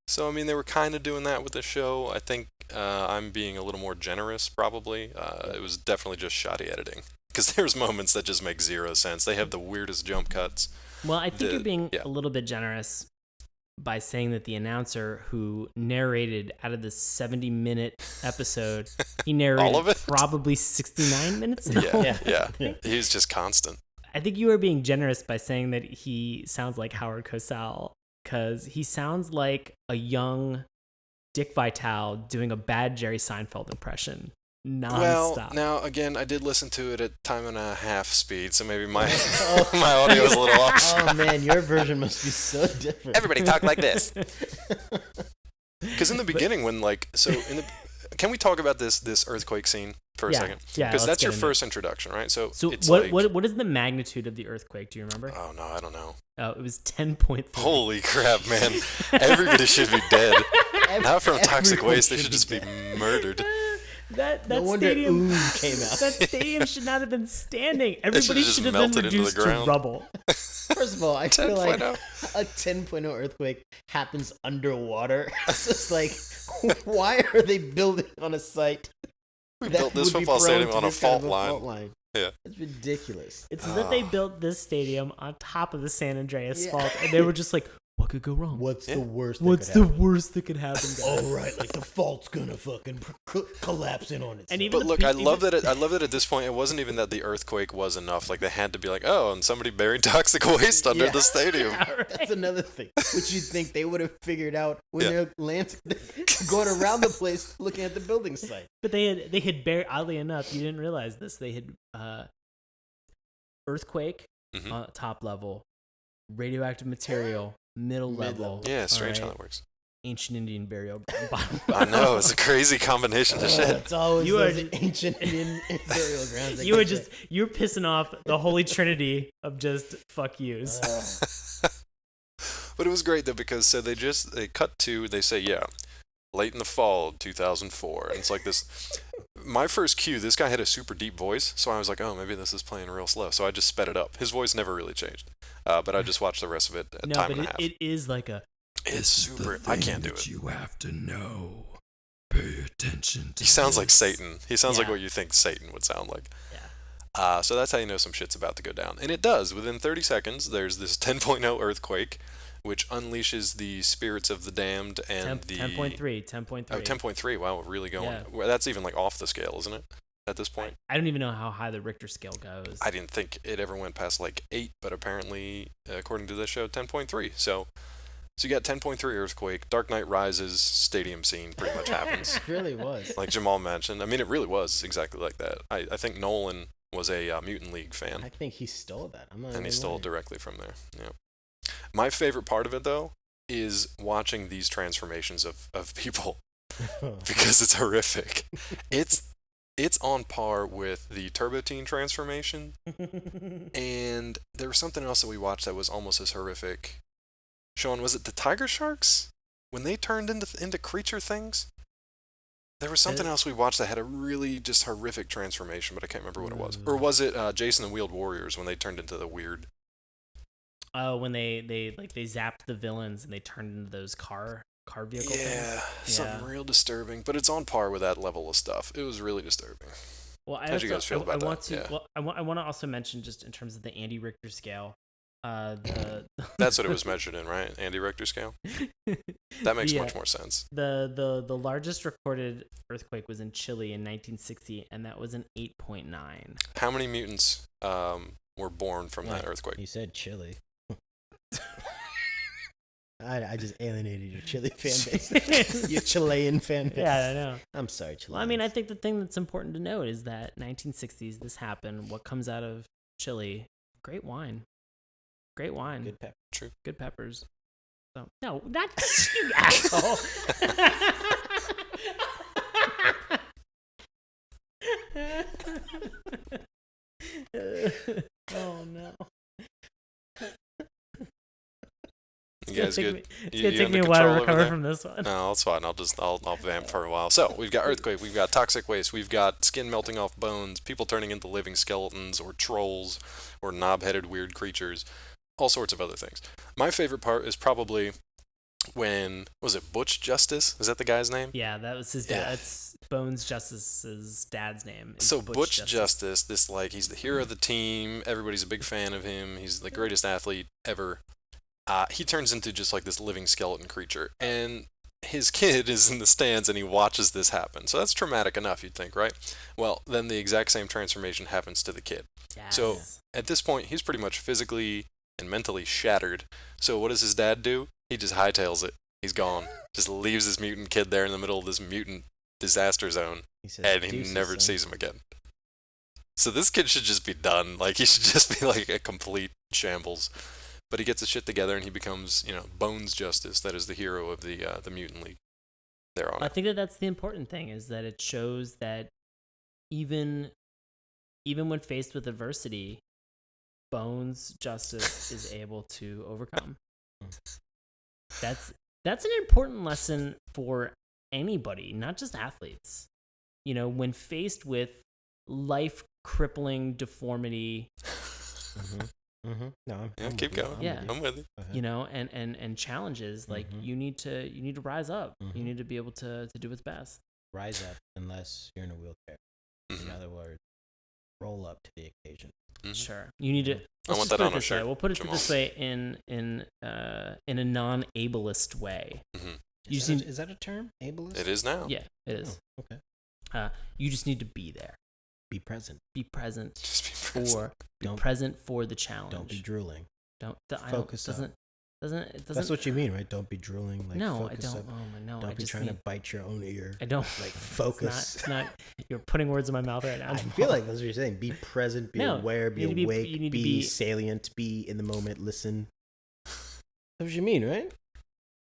So, I mean, they were kind of doing that with the show. I think I'm being a little more generous, probably. It was definitely just shoddy editing. Because there's moments that just make zero sense. They have the weirdest jump cuts. Well, I think you're being a little bit generous by saying that the announcer who narrated out of the 70-minute episode, he narrated all of it? Probably 69 minutes. Yeah. He's just constant. I think you are being generous by saying that he sounds like Howard Cosell, because he sounds like a young Dick Vitale doing a bad Jerry Seinfeld impression nonstop. Well, now, again, I did listen to it at 1.5 speed, so maybe my my audio is a little off. Oh, man, your version must be so different. Everybody talk like this. Because in the beginning, can we talk about this earthquake scene for a second? Yeah, because that's your first introduction, right? So it's what is the magnitude of the earthquake? Do you remember? Oh no, I don't know. Oh, it was 10.3. Holy crap, man! Everybody should be dead. Not from toxic waste; they should just be murdered. That no wonder stadium ooze came out. That stadium should not have been standing. Everybody should should have been reduced to rubble. First of all, I feel like a 10.0 earthquake happens underwater. So it's like, why are they building on a site? We built this football stadium on a fault line. Yeah. It's ridiculous. It's as if they built this stadium on top of the San Andreas fault, and they were just like, what could go wrong? What's the worst that could happen, guys? Oh, right, like the fault's gonna fucking collapse in on itself. But look, I love that at this point it wasn't even that the earthquake was enough. Like, they had to be like, oh, and somebody buried toxic waste under the stadium. Right. That's another thing, which you'd think they would have figured out when they're going around the place looking at the building site. But they had buried, oddly enough, you didn't realize this, they had earthquake top level, radioactive material middle level. Yeah, strange how that works. Ancient Indian burial ground bottom. I know, it's a crazy combination of shit. It's always ancient Indian burial grounds. You're pissing off the holy trinity of just fuck yous. But it was great though, because they cut to, they say, late in the fall of 2004. And it's like this, my first cue, this guy had a super deep voice, so I was like, oh, maybe this is playing real slow. So I just sped it up. His voice never really changed. But I just watched the rest of it at time and a half. It is like it's super, I can't do it. You have to know. Pay attention to He sounds like Satan. He sounds like what you think Satan would sound like. Yeah. So that's how you know some shit's about to go down. And it does. Within 30 seconds, there's this 10.0 earthquake, which unleashes the spirits of the damned and 10.3. Oh, 10.3. Wow, we're really going. Yeah. Well, that's even like off the scale, isn't it? At this point. I don't even know how high the Richter scale goes. I didn't think it ever went past like 8, but apparently, according to this show, 10.3. So you got 10.3 earthquake, Dark Knight Rises stadium scene pretty much happens. It really was. Like Jamal mentioned. I mean, it really was exactly like that. I think Nolan was a Mutant League fan. I think he stole that. And he stole it directly from there. Yeah. My favorite part of it, though, is watching these transformations of people. Because it's horrific. It's on par with the Turbo Teen transformation. And there was something else that we watched that was almost as horrific. Sean, was it the tiger sharks? When they turned into creature things? There was something else we watched that had a really just horrific transformation, but I can't remember what it was. Or was it Jason and Wheeled Warriors when they turned into the weird... Oh, when they zapped the villains and they turned into those car vehicle things. Something real disturbing, but it's on par with that level of stuff. It was really disturbing. Well, How'd you guys feel about that? I want to also mention, just in terms of the Andy Richter scale, that's what it was measured in, right? Andy Richter scale. That makes much more sense. The largest recorded earthquake was in Chile in 1960, and that was an 8.9. How many mutants were born from that earthquake? You said Chile. I just alienated your Chile fan base. Your Chilean fan base. Yeah, I know. I'm sorry, Chile. Well, I mean, I think the thing that's important to note is that 1960s, this happened. What comes out of Chile? Great wine. Great wine. Good pepper. True. Good peppers. So, no, not you, asshole. Oh, no. You You guys good? It's gonna take me a while to recover from this one. No, that's fine. I'll vamp for a while. So we've got earthquake, we've got toxic waste, we've got skin melting off bones, people turning into living skeletons or trolls or knob-headed weird creatures, all sorts of other things. My favorite part is probably when, was it Butch Justice? Is that the guy's name? Yeah, that was his dad. Yeah. That's Bones Justice's dad's name. So Butch Justice, this he's the hero of the team. Everybody's a big fan of him. He's the greatest athlete ever. He turns into just like this living skeleton creature, and his kid is in the stands and he watches this happen. So that's traumatic enough, you'd think, right? Well, then the exact same transformation happens to the kid. Yes. So at this point, he's pretty much physically and mentally shattered. So what does his dad do? He just hightails it. He's gone. Just leaves his mutant kid there in the middle of this mutant disaster zone, and he never sees him again. So this kid should just be done. Like, he should just be like a complete shambles. But he gets his shit together and he becomes, Bones Justice. That is the hero of the Mutant League. There on I it. think that's the important thing, is that it shows that even when faced with adversity, Bones Justice is able to overcome. That's an important lesson for anybody, not just athletes. When faced with life-crippling deformity. No, keep going. Yeah. I'm with you. And challenges, like you need to rise up. You need to be able to do what's best. Rise up unless you're in a wheelchair. In other words, roll up to the occasion. Sure. You need to. I want that on a shirt. We'll put it this way in a non-ableist way. Is that a term? Ableist? It is now. Yeah, it is. Oh, okay. You just need to be there. Be present. Be present. Just be present. Be present for the challenge. Don't be drooling. Focus up. It doesn't. That's what you mean, right? Don't be drooling. Like, no, I focus don't. up. No, Don't be trying to bite your own ear. I don't. Like, focus. It's not. You're putting words in my mouth right now. I feel like that's what you're saying. Be present. Be aware. Be awake. Be salient. Be in the moment. Listen. That's what you mean, right?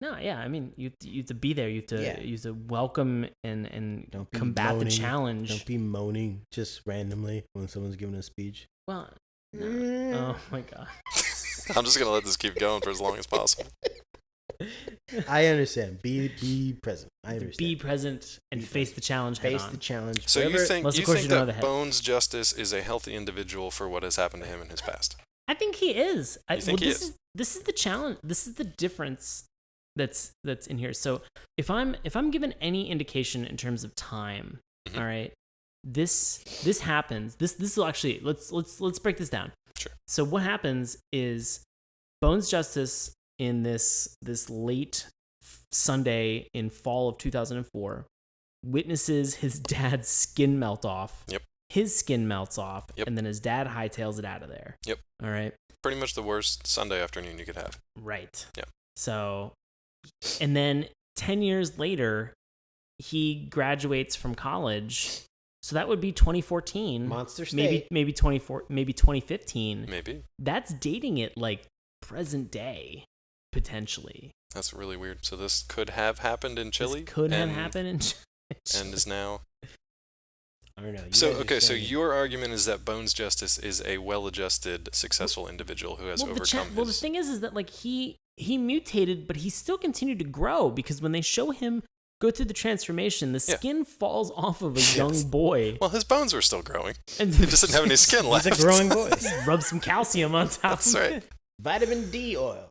No, yeah. I mean, you have to be there. You have to welcome and combat the challenge. Don't be moaning just randomly when someone's giving a speech. Well, no. Oh my god. I'm just gonna let this keep going for as long as possible. I understand. Be present. I understand. Be present and face the challenge head on. Face the challenge. So you think that Bones Justice is a healthy individual for what has happened to him in his past? I think he is. This is the challenge. This is the difference that's in here. So if I'm given any indication in terms of time, all right, this happens. This will actually let's break this down. Sure. So what happens is Bones Justice in this late Sunday in fall of 2004 witnesses his dad's skin melt off. Yep. His skin melts off, Yep. and then his dad hightails it out of there. Yep. All right. Pretty much the worst Sunday afternoon you could have. Right. Yeah. So, and then 10 years later, he graduates from college. So that would be 2014. Monster State. Maybe 2015. Maybe. That's dating it like present day, potentially. That's really weird. So this could have happened in Chile. This could have happened in Chile. And is now. I don't know. So your argument is that Bones Justice is a well-adjusted, successful individual who has overcome his... Well, the thing is that like he mutated, but he still continued to grow, because when they show him go through the transformation, the skin falls off of a young boy. Well, his bones were still growing. And he just didn't have any skin left. He's a growing boy. Rub some calcium on top. That's right. Vitamin D oil.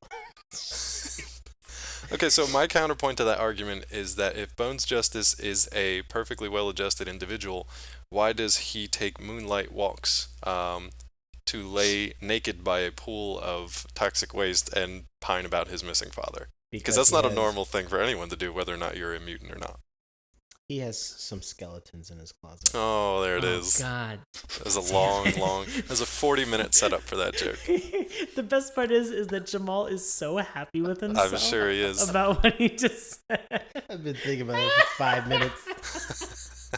Okay, so my counterpoint to that argument is that if Bones Justice is a perfectly well-adjusted individual, why does he take moonlight walks to lay naked by a pool of toxic waste and pine about his missing father? Because that's not a normal thing for anyone to do, whether or not you're a mutant or not. He has some skeletons in his closet. Oh, there it is. Oh, God. That was a long... That was a 40-minute setup for that joke. The best part is that Jamal is so happy with himself. I'm sure he is. About what he just said. I've been thinking about it for 5 minutes.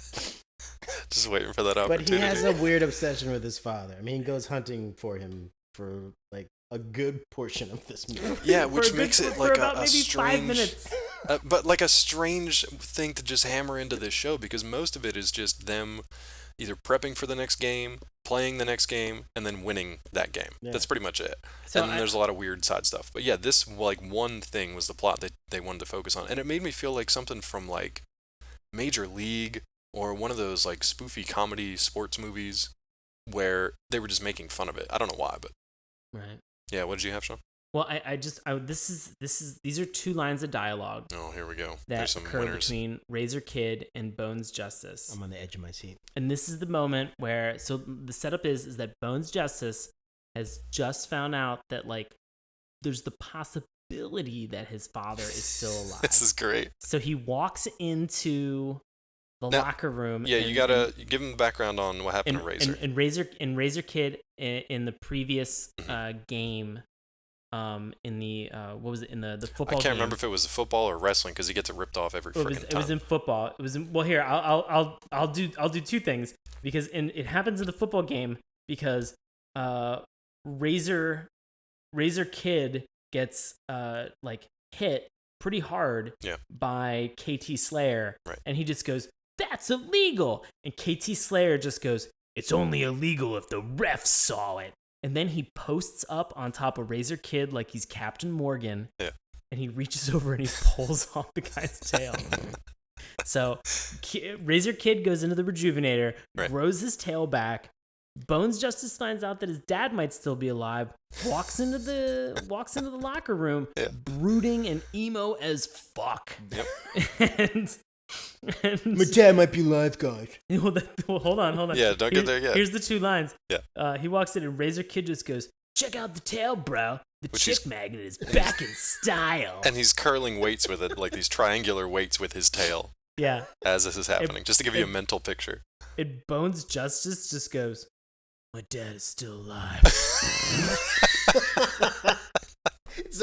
Just waiting for that opportunity. But he has a weird obsession with his father. I mean, he goes hunting for him for like a good portion of this movie. Yeah, which makes it like a maybe strange... 5 minutes. But like a strange thing to just hammer into this show, because most of it is just them either prepping for the next game playing the next game, and then winning that game. Yeah. That's pretty much it. So And then there's a lot of weird side stuff. But yeah, this like one thing was the plot that they wanted to focus on, and it made me feel like something from like Major League or one of those like spoofy comedy sports movies where they were just making fun of it. I don't know why, but Right. yeah. What did you have, Sean? Well, these are two lines of dialogue Oh, here we go. that There's some occur winners. between Razor Kid and Bones Justice. I'm on the edge of my seat. And this is the moment where, so the setup is that Bones Justice has just found out that like there's the possibility that his father is still alive. This is great. So he walks into the Now, locker room. Yeah, and, you gotta give him the background on what happened to Razor. And Razor Kid in the previous game, in the what was it, in the football I can't game. remember if it was football or wrestling because he gets it ripped off every freaking time. It was in football. It was in, well, here I'll do two things because it happens in the football game because Razor Kid gets like hit pretty hard by KT Slayer, Right. and he just goes, "That's illegal," and KT Slayer just goes, "It's only illegal if the refs saw it." And then he posts up on top of Razor Kid like he's Captain Morgan. Yeah. And he reaches over and he pulls off the guy's tail. So Razor Kid goes into the rejuvenator, Right. grows his tail back. Bones Justice finds out that his dad might still be alive. Walks into the locker room, brooding and emo as fuck. Yep. and My dad might be alive, guys. well, hold on. Yeah, don't get there yet. Here's the two lines. Yeah. He walks in and Razor Kid just goes, "Check out the tail, bro. The Which chick is- magnet is back in style." And he's curling weights with it, like these triangular weights with his tail Yeah. as this is happening, just to give you a mental picture. And Bones Justice just goes, "My dad is still alive." It's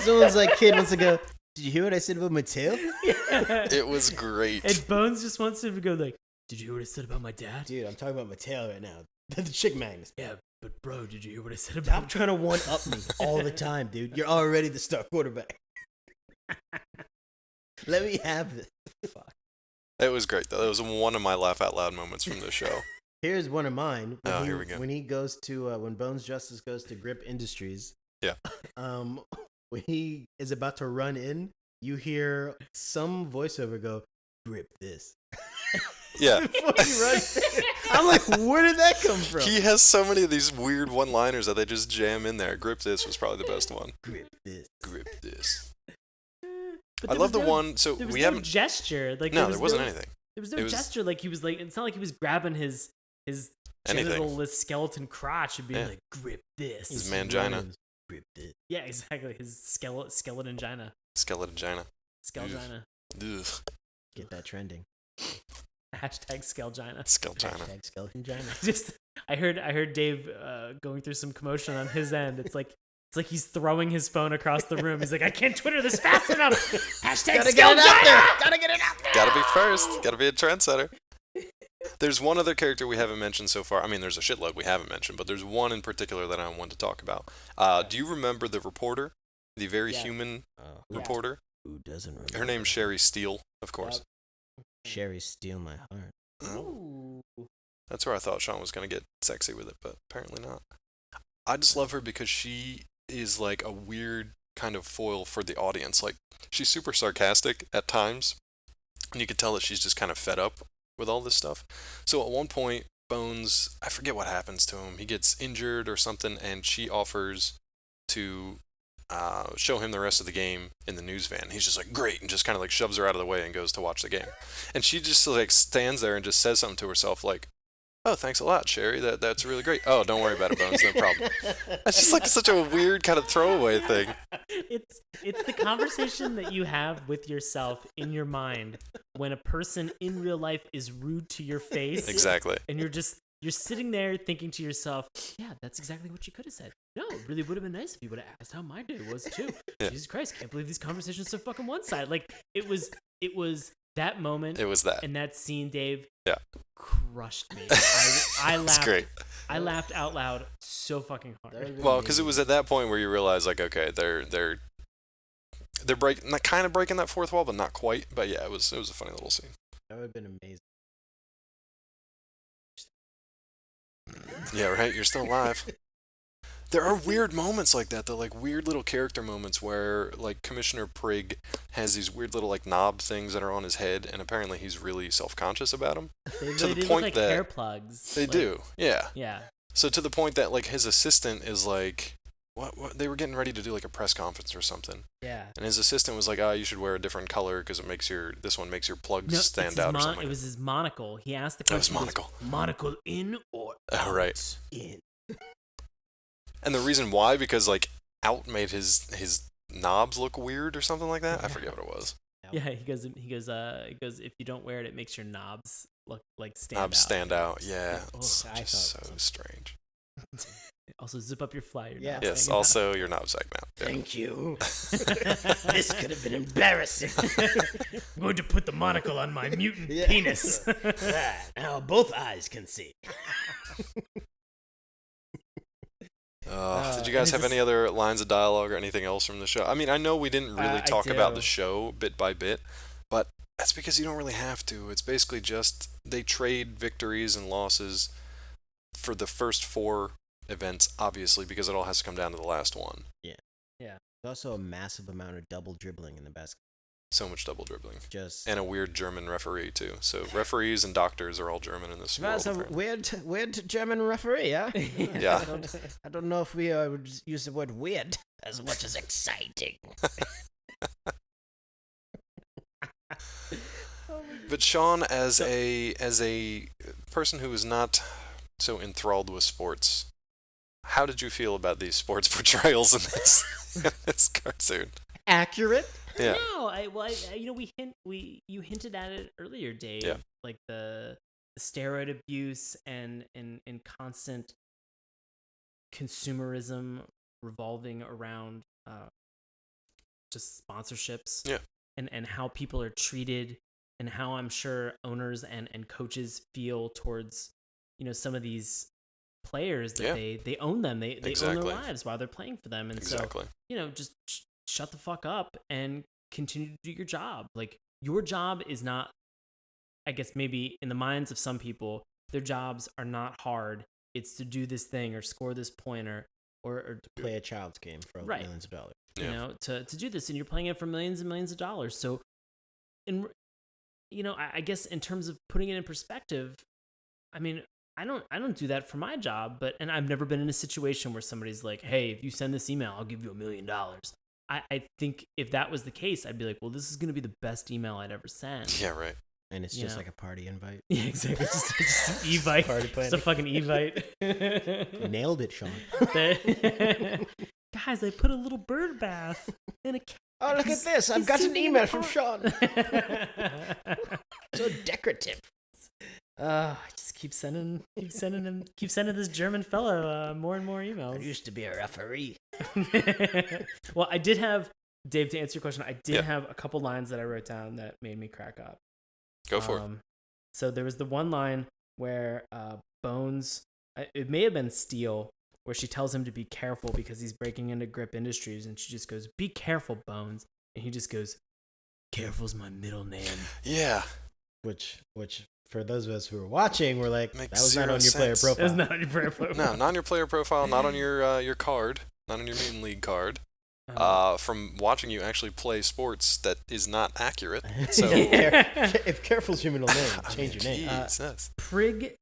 almost like kid wants to go, "Did you hear what I said about my tail?" It was great. And Bones just wants him to go like, "Did you hear what I said about my dad?" Dude, I'm talking about my tail right now. The chick magnets. Yeah, but bro, did you hear what I said about Stop trying to one up me all the time, dude. You're already the star quarterback. Let me have this. Fuck. It was great, though. It was one of my laugh out loud moments from the show. Here's one of mine. When Here we go. When he goes to when Bones Justice goes to Grip Industries. Yeah. When he is about to run in, you hear some voiceover go, "Grip this." Yeah. Before he runs in. I'm like, where did that come from? He has so many of these weird one-liners that they just jam in there. Grip this was probably the best one. Grip this. Grip this. But I there love was the no- one. So There was we no haven't. gesture. Like No, there there wasn't no, anything. There was It no was- gesture. Like he was like, it's not like he was grabbing his Anything. genital skeleton crotch and being Yeah. like, "Grip this." His mangina. Grip this. Yeah, exactly. His skeleton gina. Skeleton-gina. Skelegina. Ugh. Get that trending. Hashtag Skelegina. Skeleton. Hashtag skeleton gina. Just I heard Dave going through some commotion on his end. It's like he's throwing his phone across the room. He's like, "I can't Twitter this fast enough." Hashtag Gotta get it out there. Skelegina. Gotta get it out there. Gotta be first. Gotta be a trendsetter. There's one other character we haven't mentioned so far. I mean, there's a shitload we haven't mentioned, but there's one in particular that I want to talk about. Do you remember the reporter? The very Yeah. human Oh, reporter? who doesn't remember? Her name's Sherry Steele, of course. Sherry Steal My Heart. Oh, Ooh. that's where I thought Sean was going to get sexy with it, but apparently not. I just love her because she is like a weird kind of foil for the audience. Like, she's super sarcastic at times, and you could tell that she's just kind of fed up with all this stuff. So at one point, Bones, I forget what happens to him. He gets injured or something, and she offers to show him the rest of the game in the news van. He's just like, "Great," and just kind of like shoves her out of the way and goes to watch the game. And she just like stands there and just says something to herself like, "Oh, thanks a lot, Sherry. That's really great. Oh, don't worry about it, Bones. No problem." It's just like such a weird kind of throwaway thing. It's the conversation that you have with yourself in your mind when a person in real life is rude to your face. Exactly. And you're sitting there thinking to yourself, "Yeah, that's exactly what you could have said. No, it really would have been nice if you would have asked how my day was too." Yeah. Jesus Christ, can't believe these conversations are so fucking one-sided. Like it was that moment It was that. and that scene, Dave. Yeah. Crushed me. I It's laughed. great. I laughed out loud so fucking hard. Well, because it was at that point where you realize, like, okay, they're breaking, not kind of breaking that fourth wall, but not quite. But yeah, it was a funny little scene. That would have been amazing. Yeah, right. You're still alive. There are weird moments like that, though, like weird little character moments where, like, Commissioner Prig has these weird little, like, knob things that are on his head, and apparently he's really self-conscious about them. They To the do look point like that hair plugs. They like, do, yeah. Yeah. So to the point that, like, his assistant is like, what? They were getting ready to do, like, a press conference or something, Yeah. and his assistant was like, you should wear a different color because this one makes your plugs No, stand out or something. It was his monocle. He asked the That was question. monocle. Monocle in or Oh, out? right. In. And the reason why, because, like, out made his knobs look weird or something like that. I forget what it was. Yeah, he goes, if you don't wear it, it makes your knobs look like stand Knobs out. stand out. Yeah, Oh, it's I just thought so so. strange. Also, zip up your fly. Your Yeah. knobs Yes. hanging out. Also, your knob segment. Yeah. Thank you. This could have been embarrassing. I'm going to put the monocle on my mutant Yeah. penis. Now both eyes can see. Did you guys and have it's any other lines of dialogue or anything else from the show? I mean, I know we didn't really I talk about do. the show bit by bit, but that's because you don't really have to. It's basically just they trade victories and losses for the first 4 events, obviously, because it all has to come down to the last one. There's also a massive amount of double dribbling in the basketball. So much double dribbling. Just And a weird German referee, too. So referees and doctors are all German in this world. that's a apparently. weird German referee, huh? Yeah. I don't know if we would use the word weird as much as exciting. But Sean, as a person who is not so enthralled with sports, how did you feel about these sports portrayals in this in this cartoon? Accurate. Yeah. No, you hinted at it earlier, Dave. Yeah. Like the steroid abuse and constant consumerism revolving around just sponsorships. Yeah. And how people are treated, and how I'm sure owners and coaches feel towards some of these players that Yeah. they own them. They own Exactly. their lives while they're playing for them. And Exactly. so just shut the fuck up and continue to do your job. Like, your job is not, I guess maybe in the minds of some people, their jobs are not hard. It's to do this thing or score this point or Play a child's game for Right. millions of dollars. Yeah. to do this, and you're playing it for millions and millions of dollars. So, I guess in terms of putting it in perspective, I mean, I don't do that for my job, and I've never been in a situation where somebody's like, hey, if you send this email, I'll give you $1 million. I think if that was the case, I'd be like, well, this is going to be the best email I'd ever send. Yeah, right. And it's You just know. like a party invite. Yeah, exactly. Just an Evite. Party Just a fucking Evite. Nailed it, Sean. Guys, I put a little bird bath in a cat. Oh, look at this. I've got an email from Sean. So decorative. I just keep sending this German fellow more and more I emails. used to be a referee. Well, I did have, Dave, to answer your question, I did Yeah. have a couple lines that I wrote down that made me crack up. Go for it. So there was the one line where Bones, it may have been Steel, where she tells him to be careful because he's breaking into Grip Industries, and she just goes, "Be careful, Bones," and he just goes, "Careful's my middle name." Yeah. Which for those of us who were watching, were like, Makes that was not zero on your player sense. profile. That's not on your prayer profile. No, not on your player profile, not on your card, not on your Mutant League card. From watching you actually play sports that is not accurate. So If careful's your middle name, change your name. Jesus. Prig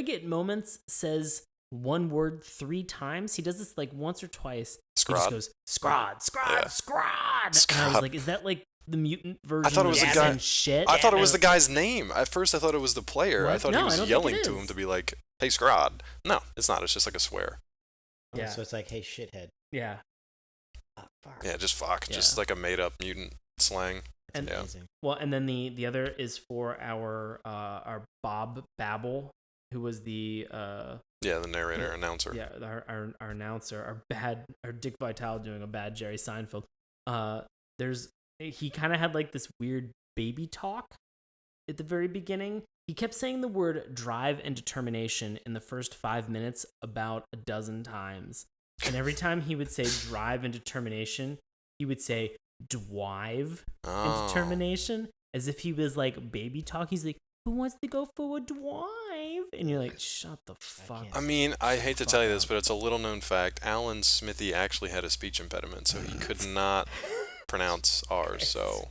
at moments says one word 3 times. He does this like once or twice. He just Scrod. goes, Scrod, Scrod, Yeah. Scrod. And I was Scrod. like, is that like the mutant version thought it was of the Gas guy- and shit? I thought it was the And guy's name. At first, I thought it was the player. I What? thought No, he I was don't think yelling it to is. him to be like, "Hey, Scrod." No, it's not. It's just like a swear. Oh, Yeah. So it's like, hey, shithead. Yeah. Oh, fuck. Yeah, just fuck. Yeah. Just like a made-up mutant slang. That's And- Yeah. amazing. Well, and then the other is for our Bob Babel, who was the Yeah, the narrator, announcer. yeah, our announcer, our Dick Vitale doing a bad Jerry Seinfeld. He kind of had like this weird baby talk at the very beginning. He kept saying the word drive and determination in the first 5 minutes about a dozen times. And every time he would say drive and determination, he would say dwive and Oh. determination, as if he was like baby talk. He's like, who wants to go for a drive? Dave? And you're like, shut the fuck can't. I mean, I hate to tell you this, but it's a little known fact. Alan Smithy actually had a speech impediment, so he could not pronounce R's. So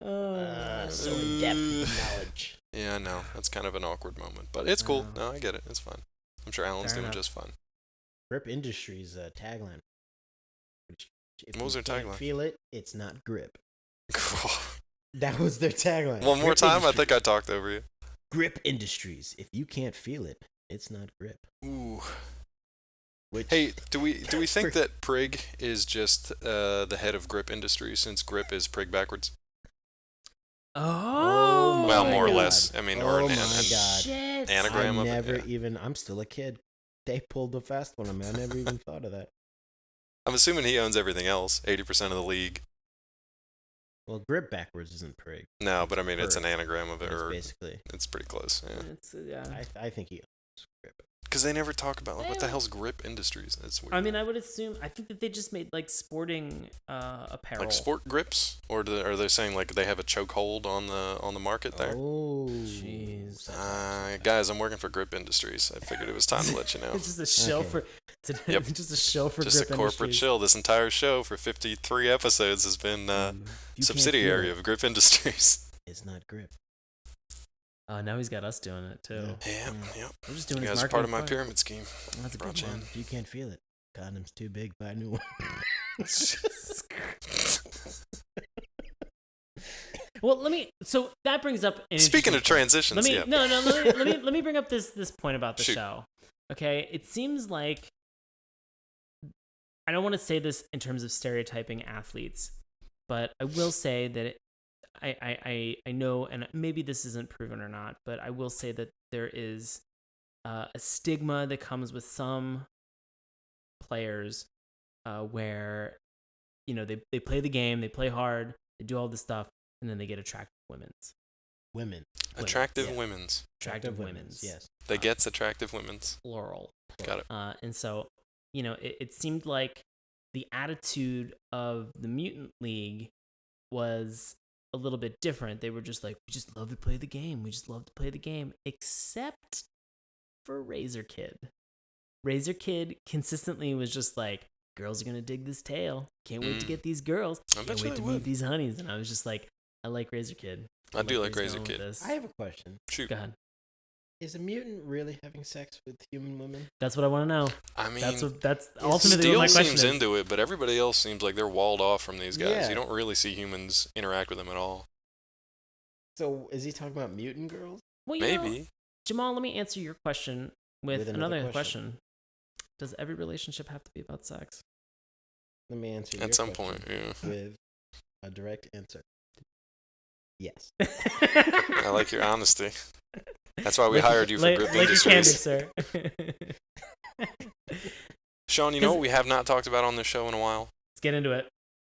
So in depth with knowledge. yeah, I know that's kind of an awkward moment, but it's cool. No, I get it. It's fine. I'm sure Alan's Fair doing enough. just fine. Grip Industries tagline. If What was you their can't tagline? Feel it, it's not grip. Cool. That was their tagline. One more Grip time. I Industries. think I talked over you. Grip Industries. If you can't feel it, it's not grip. Ooh. Which, Hey, do we think that Prig is just the head of Grip Industries since Grip is Prig backwards? Oh, Well, my more or God. less. I mean, or Oh an my God. Shit. anagram I of it. never Yeah. even. I'm still a kid. They pulled the fast one on me. I never even thought of that. I'm assuming he owns everything else, 80% of the league. Well, grip backwards isn't prig. No, but I mean, it's Prig. an anagram of it, It's or basically. it's pretty close. Yeah. It's, yeah. I think he owns grip. Because they never talk about like, what the Yeah. hell's Grip Industries. That's weird. I mean, I would assume. I think that they just made like sporting apparel. like sport grips, or are they saying like they have a chokehold on the market there? Oh, Jeez. Guys, I'm working for Grip Industries. I figured it was time to let you know. It's just a show Okay. for. Yep. Just a show for. Just a Grip corporate Industries. chill. This entire show for 53 episodes has been You can't subsidiary feel it, of Grip Industries. It's not grip. Oh, now he's got us doing it too. Yeah, yeah. We're just doing You his guys are part of my marketing pyramid scheme. for it. That's a Brought good you in. one. If you can't feel it, condom's too big. Buy a new one. Well, let me. So that brings up. an Speaking of interesting point. transitions, let me yeah. let me bring up this point about the Shoot. show. Okay, it seems like I don't want to say this in terms of stereotyping athletes, but I will say that I know, and maybe this isn't proven or not, but I will say that there is a stigma that comes with some players where they play the game, they play hard, they do all this stuff, and then they get attractive Women. Attractive Yeah. women's. attractive women's. Yes. They gets attractive women's. Plural. Got it. And so, it seemed like the attitude of the Mutant League was a little bit different. They were just like, we just love to play the game. We just love to play the game, except for Razor Kid. Razor Kid consistently was just like, girls are going to dig this tail. Can't wait to get these girls. I bet Can't you wait they to would. meet these honeys. And I was just like, I like Razor Kid. I do where like he's Razor going with Kid. this. I have a question. Shoot. Go ahead. Is a mutant really having sex with human women? That's what I want to know. I mean, That's ultimately Steele what my question seems is. into it, but everybody else seems like they're walled off from these guys. Yeah. You don't really see humans interact with them at all. So is he talking about mutant girls? Well, Maybe. Jamal, let me answer your question with, With another another question. Does every relationship have to be about sex? Let me answer your At some question point, yeah. with a direct answer. Yes. I like your honesty. That's why we Like- hired you for Grip like your candy, Industries. sir. Sean, you know what we have not talked about on this show in a while? Let's get into it.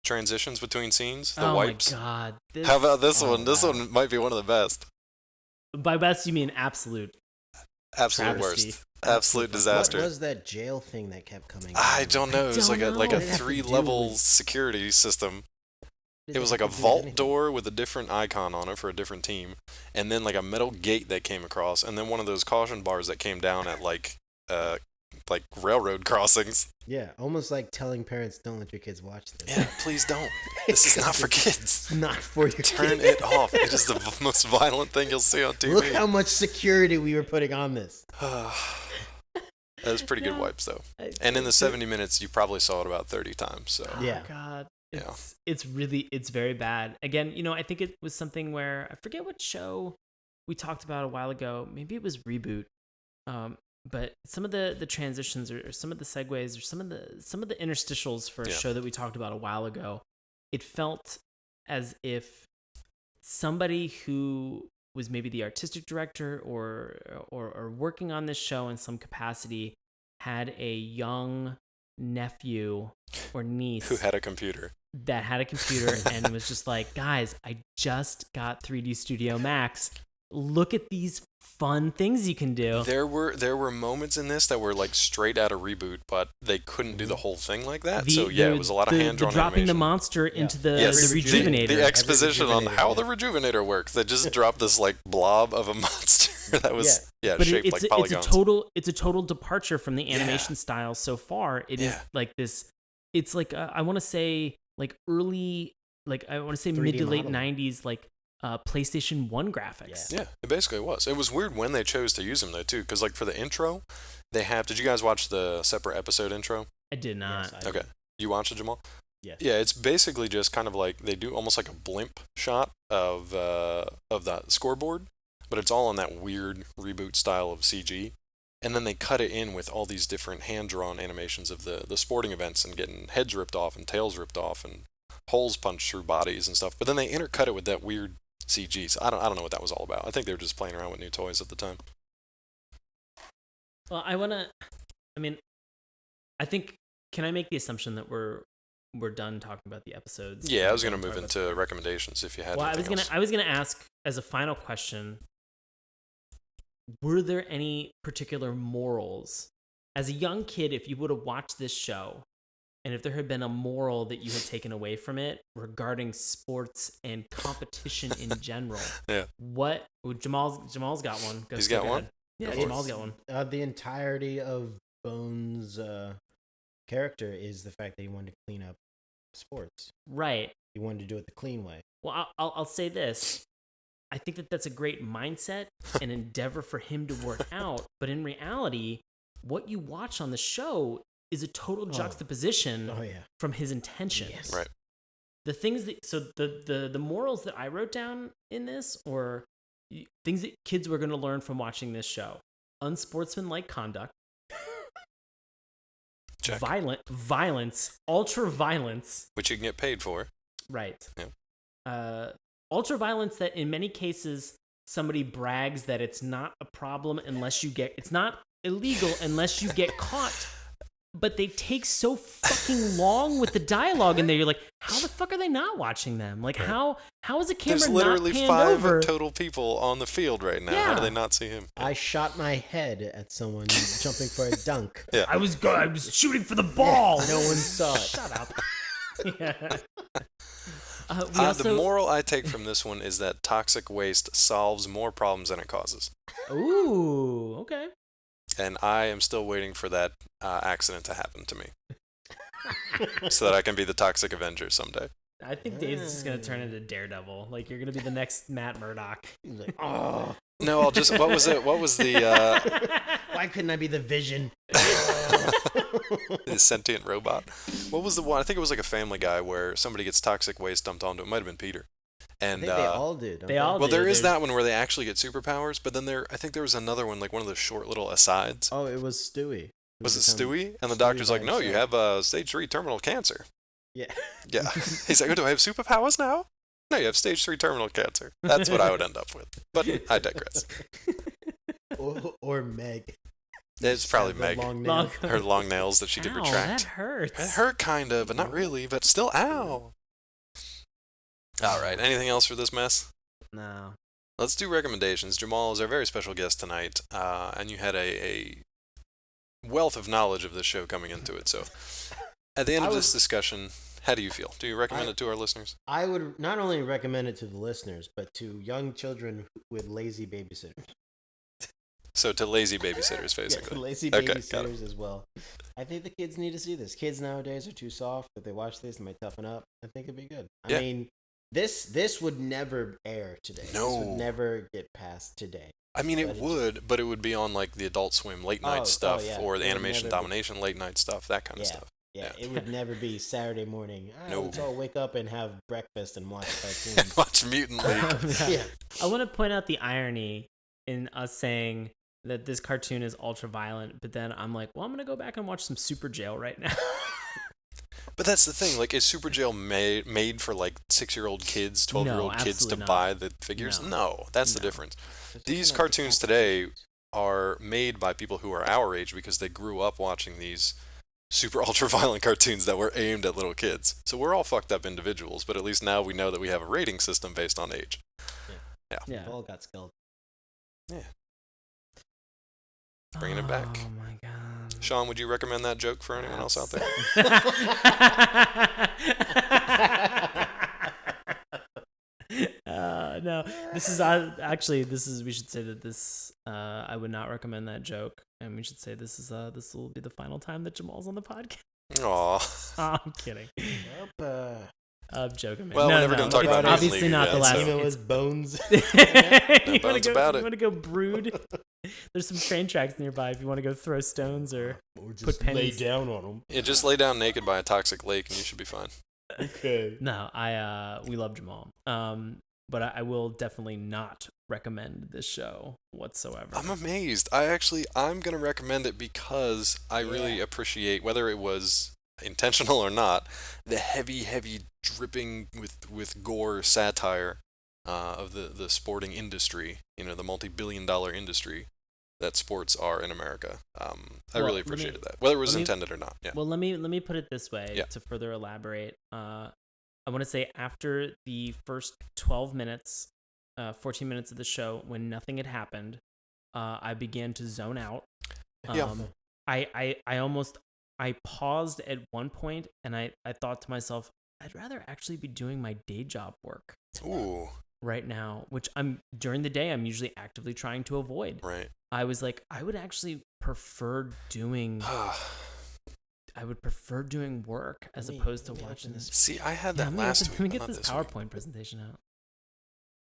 Transitions between scenes, the Oh wipes. my god. How about this Oh, one? This wow. one might be one of the best. By best, you mean absolute. Absolute Travesty. worst. Absolute disaster. What was that jail thing that kept coming? I down? don't know. It was don't like a know. like What a did it have to do 3-level with- security system. What It did was have like a to do with vault anything? door with a different icon on it for a different team, and then like a metal gate that came across, and then one of those caution bars that came down at like railroad crossings. Yeah, almost like telling parents don't let your kids watch this. Yeah, please don't. This is not for kids. It's not for your Turn kids. it off. It is the most violent thing you'll see on TV. Look how much security we were putting on this. That was pretty good Yeah. wipes though. And in the 70 minutes, you probably saw it about 30 times. So Yeah. Oh, God. Yeah. It's very bad. Again, I think it was something where I forget what show we talked about a while ago. Maybe it was Reboot. But some of the transitions or some of the segues or some of the interstitials for a Yeah. show that we talked about a while ago, it felt as if somebody who was maybe the artistic director or working on this show in some capacity had a young nephew or niece who had a computer? that had a computer and was just like, guys, I just got 3D Studio Max. Look at these fun things you can do. There were moments in this that were like straight out of Reboot, but they couldn't do the whole thing like that. So yeah, it was a lot of hand drawn dropping the animation. monster into the Yes, rejuvenator. The exposition on rejuvenator, how yeah. the rejuvenator works. They just dropped this like blob of a monster. that was but shaped like polygons. It's a total departure from the animation style so far. It is like this. It's like I want to say like early, like I want to say mid to late '90s, like PlayStation 1 graphics. Yeah, it basically was. It was weird when they chose to use them though too, because like for the intro, they have. Did you guys watch the separate episode intro? I did not. Yes, Okay, you watched it, Jamal? Yes. Yeah, it's basically just kind of like they do almost like a blimp shot of the scoreboard, but it's all in that weird reboot style of CG. And then they cut it in with all these different hand-drawn animations of the sporting events and getting heads ripped off and tails ripped off and holes punched through bodies and stuff. But then they intercut it with that weird CG. So I don't know what that was all about. I think they were just playing around with new toys at the time. Well, I think, can I make the assumption that we're done talking about the episodes? Yeah, I was gonna move into recommendations if you had. Well, anything else. I was gonna ask as a final question: were there any particular morals as a young kid, if you would have watched this show, and if there had been a moral that you had taken away from it regarding sports and competition in general? Yeah. What? Jamal's got one. He's got one? Yeah, Jamal's got one. The entirety of Bones' character is the fact that he wanted to clean up sports. Right. He wanted to do it the clean way. Well, I'll say this. I think that that's a great mindset and endeavor for him to work out. But in reality, what you watch on the show is a total juxtaposition from his intentions. Yes. Right. The things that, so the morals that I wrote down in this, or things that kids were going to learn from watching this show: unsportsmanlike conduct, Check. violence, ultra violence, Which you can get paid for. right? Yeah. Ultra violence that in many cases somebody brags that it's not a problem unless you get, it's not illegal unless you get caught. But they take so fucking long with the dialogue in there. You're like, how the fuck are they not watching them? Like, how is a camera There's literally not panned 5 over? total people on the field right now. How do they not see him? I shot my head at someone jumping for a dunk. Yeah. I was shooting for the ball. No one saw it. Shut up. Yeah. The moral I take from this one is that toxic waste solves more problems than it causes. Ooh, okay. And I am still waiting for that accident to happen to me. So that I can be the Toxic Avenger someday. I think Dave's just going to turn into Daredevil. Like, you're going to be the next Matt Murdock. He's like, oh. No, I'll just, what was it? What was the... Why couldn't I be the Vision? the sentient robot? What was the one? I think it was like a Family Guy where somebody gets toxic waste dumped onto it. It might have been Peter. And, I think they all do. Don't they all well, do. there is that one where they actually get superpowers, but then I think there was another one, like one of the short little asides. Oh, it was Stewie. Was it Stewie? And the doctor's like, no, you have stage 3 terminal cancer. Yeah. Yeah. He's like, oh, do I have superpowers now? No, you have stage 3 terminal cancer. That's what I would end up with. But I digress. or Meg. It's probably Meg. Her long nails that she could Ow, retract. That hurts. It hurt kind of, but not really, but still, ow. All right. Anything else for this mess? No. Let's do recommendations. Jamal is our very special guest tonight, and you had a wealth of knowledge of this show coming into it. So at the end of this discussion, how do you feel? Do you recommend it to our listeners? I would not only recommend it to the listeners, but to young children with lazy babysitters. So to lazy babysitters, basically. Yeah, lazy babysitters as well. I think the kids need to see this. Kids nowadays are too soft. If they watch this, they might toughen up. I think it'd be good. I mean, this would never air today. No. This would never get past today. I mean, it would, but it would be on like the Adult Swim late night stuff or the Animation Domination late night stuff, that kind of stuff. Yeah, it would never be Saturday morning. No. Let's all wake up and have breakfast and watch cartoons. Watch Mutant League. Yeah. I want to point out the irony in us saying that this cartoon is ultra violent, but then I'm like, well, I'm gonna go back and watch some Super Jail right now. But that's the thing. Like, is Super Jail made for like 6-year-old kids, 12-year-old kids to buy the figures? No, that's the difference. These cartoons today are made by people who are our age because they grew up watching these super ultra violent cartoons that were aimed at little kids. So we're all fucked up individuals, but at least now we know that we have a rating system based on age. Yeah. We've all got skilled. Yeah. Bringing it back. Oh my god. Sean, would you recommend that joke for anyone else out there? No, this is we should say that this I would not recommend that joke, and we should say this will be the final time that Jamal's on the podcast. Aw. Oh, I'm kidding. I'm joking, man. Well, we're never going to talk about Mutant obviously League not again, the last. so- Emo was bones. You bones about it. want to go brood? There's some train tracks nearby if you want to go throw stones or just put pennies. lay down on them. Yeah, just lay down naked by a toxic lake and you should be fine. Okay. No, we love Jamal. But I will definitely not recommend this show whatsoever. I'm amazed. I'm going to recommend it because I really appreciate, whether it was intentional or not, the heavy dripping with gore satire of the sporting industry, the multi-billion-dollar industry that sports are in America. I really appreciated that, whether it was intended or not. Yeah. Well, let me put it this way Yeah. to further elaborate. I want to say after the first 12 minutes, 14 minutes of the show, when nothing had happened, I began to zone out. Yeah. I paused at one point and I thought to myself, I'd rather actually be doing my day job work Ooh. right now, which during the day I'm usually actively trying to avoid. Right. I was like, I would actually prefer doing work as opposed to watching this. See, I had that last week. Let me get not this week. PowerPoint presentation out.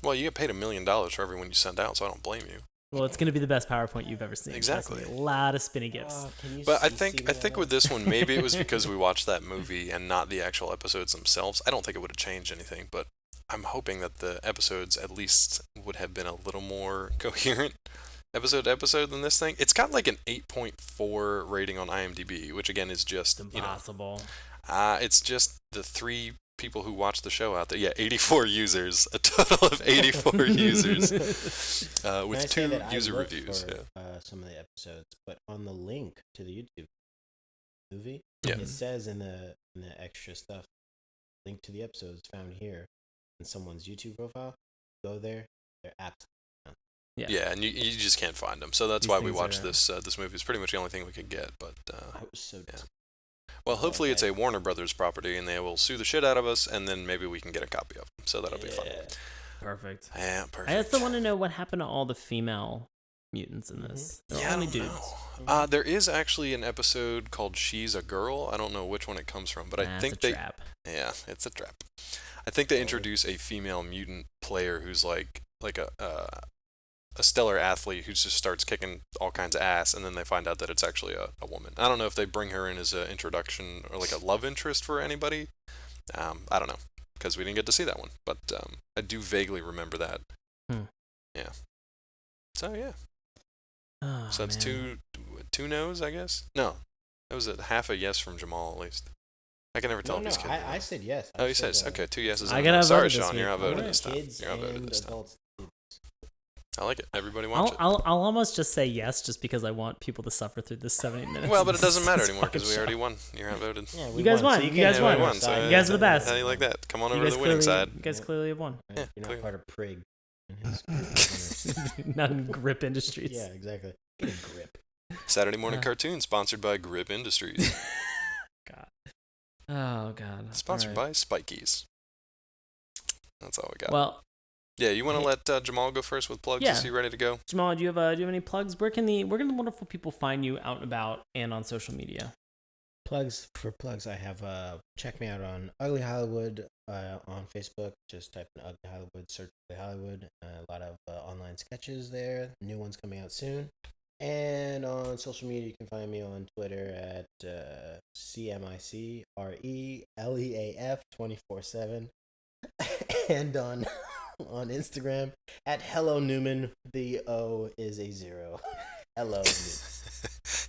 Well, you get paid $1 million for everyone you send out, so I don't blame you. Well, it's going to be the best PowerPoint you've ever seen. Exactly. A lot of spinny gifs. But I think with this one, maybe it was because we watched that movie and not the actual episodes themselves. I don't think it would have changed anything, but I'm hoping that the episodes at least would have been a little more coherent episode to episode than this thing. It's got like an 8.4 rating on IMDb, which again is just Impossible. It's just the 3 people who watch the show out there. Yeah, 84 users, a total of 84 users, with 2 user reviews. Some of the episodes, but on the link to the YouTube movie, Yeah. it says in the extra stuff, link to the episodes found here in someone's YouTube profile. Go there, they're absolutely found. Yeah, and you just can't find them. So that's These why we things watched are- this movie. It's pretty much the only thing we could get. But I was so disappointed. well, hopefully it's a Warner Brothers property, and they will sue the shit out of us, and then maybe we can get a copy of them. So that'll be fun. Perfect. Yeah, perfect. I also want to know what happened to all the female mutants in this. They're Yeah, I only don't dudes. know. There is actually an episode called "She's a Girl." I don't know which one it comes from, but I think it's a trap. Yeah, it's a trap. I think they introduce a female mutant player who's like a stellar athlete who just starts kicking all kinds of ass, and then they find out that it's actually a woman. I don't know if they bring her in as an introduction or like a love interest for anybody. I don't know, because we didn't get to see that one, but I do vaguely remember that. Yeah. So yeah. Oh, So it's man. two no's, I guess. No, that was a half a yes from Jamal at least. I can never tell if he's kidding. I said yes. Oh, he says okay. 2 yeses. I and got a no. Sorry, outvoted this Sean, you're week. outvoted Alright. this time. Kids You're outvoted and this time. adults. I like it. Everybody watch it. I'll almost just say yes, just because I want people to suffer through this 7-8 minutes. Well, but it doesn't matter This anymore because we fucking already show. won. You're outvoted. Yeah, You guys won. You guys won. You guys are the best. How do you like that? Come on You over to guys the winning clearly- side. You guys clearly have won. Yeah, You're clear. not part of Prig. Yeah, Not in Grip Industries. exactly. Get a grip. Saturday morning cartoon sponsored by Grip Industries. God. Oh God. Sponsored All right. by Spikies. That's all we got. Well, yeah, you want to let Jamal go first with plugs? Yeah. Is he ready to go? Jamal, do you have any plugs? Where can the wonderful people find you out and about and on social media? Plugs, I have check me out on Ugly Hollywood on Facebook. Just type in Ugly Hollywood, search Ugly Hollywood. A lot of online sketches there. New ones coming out soon. And on social media, you can find me on Twitter at CMICRELEAF 24/7, and on Instagram at Hello Newman. The O is a 0. Hello Newman.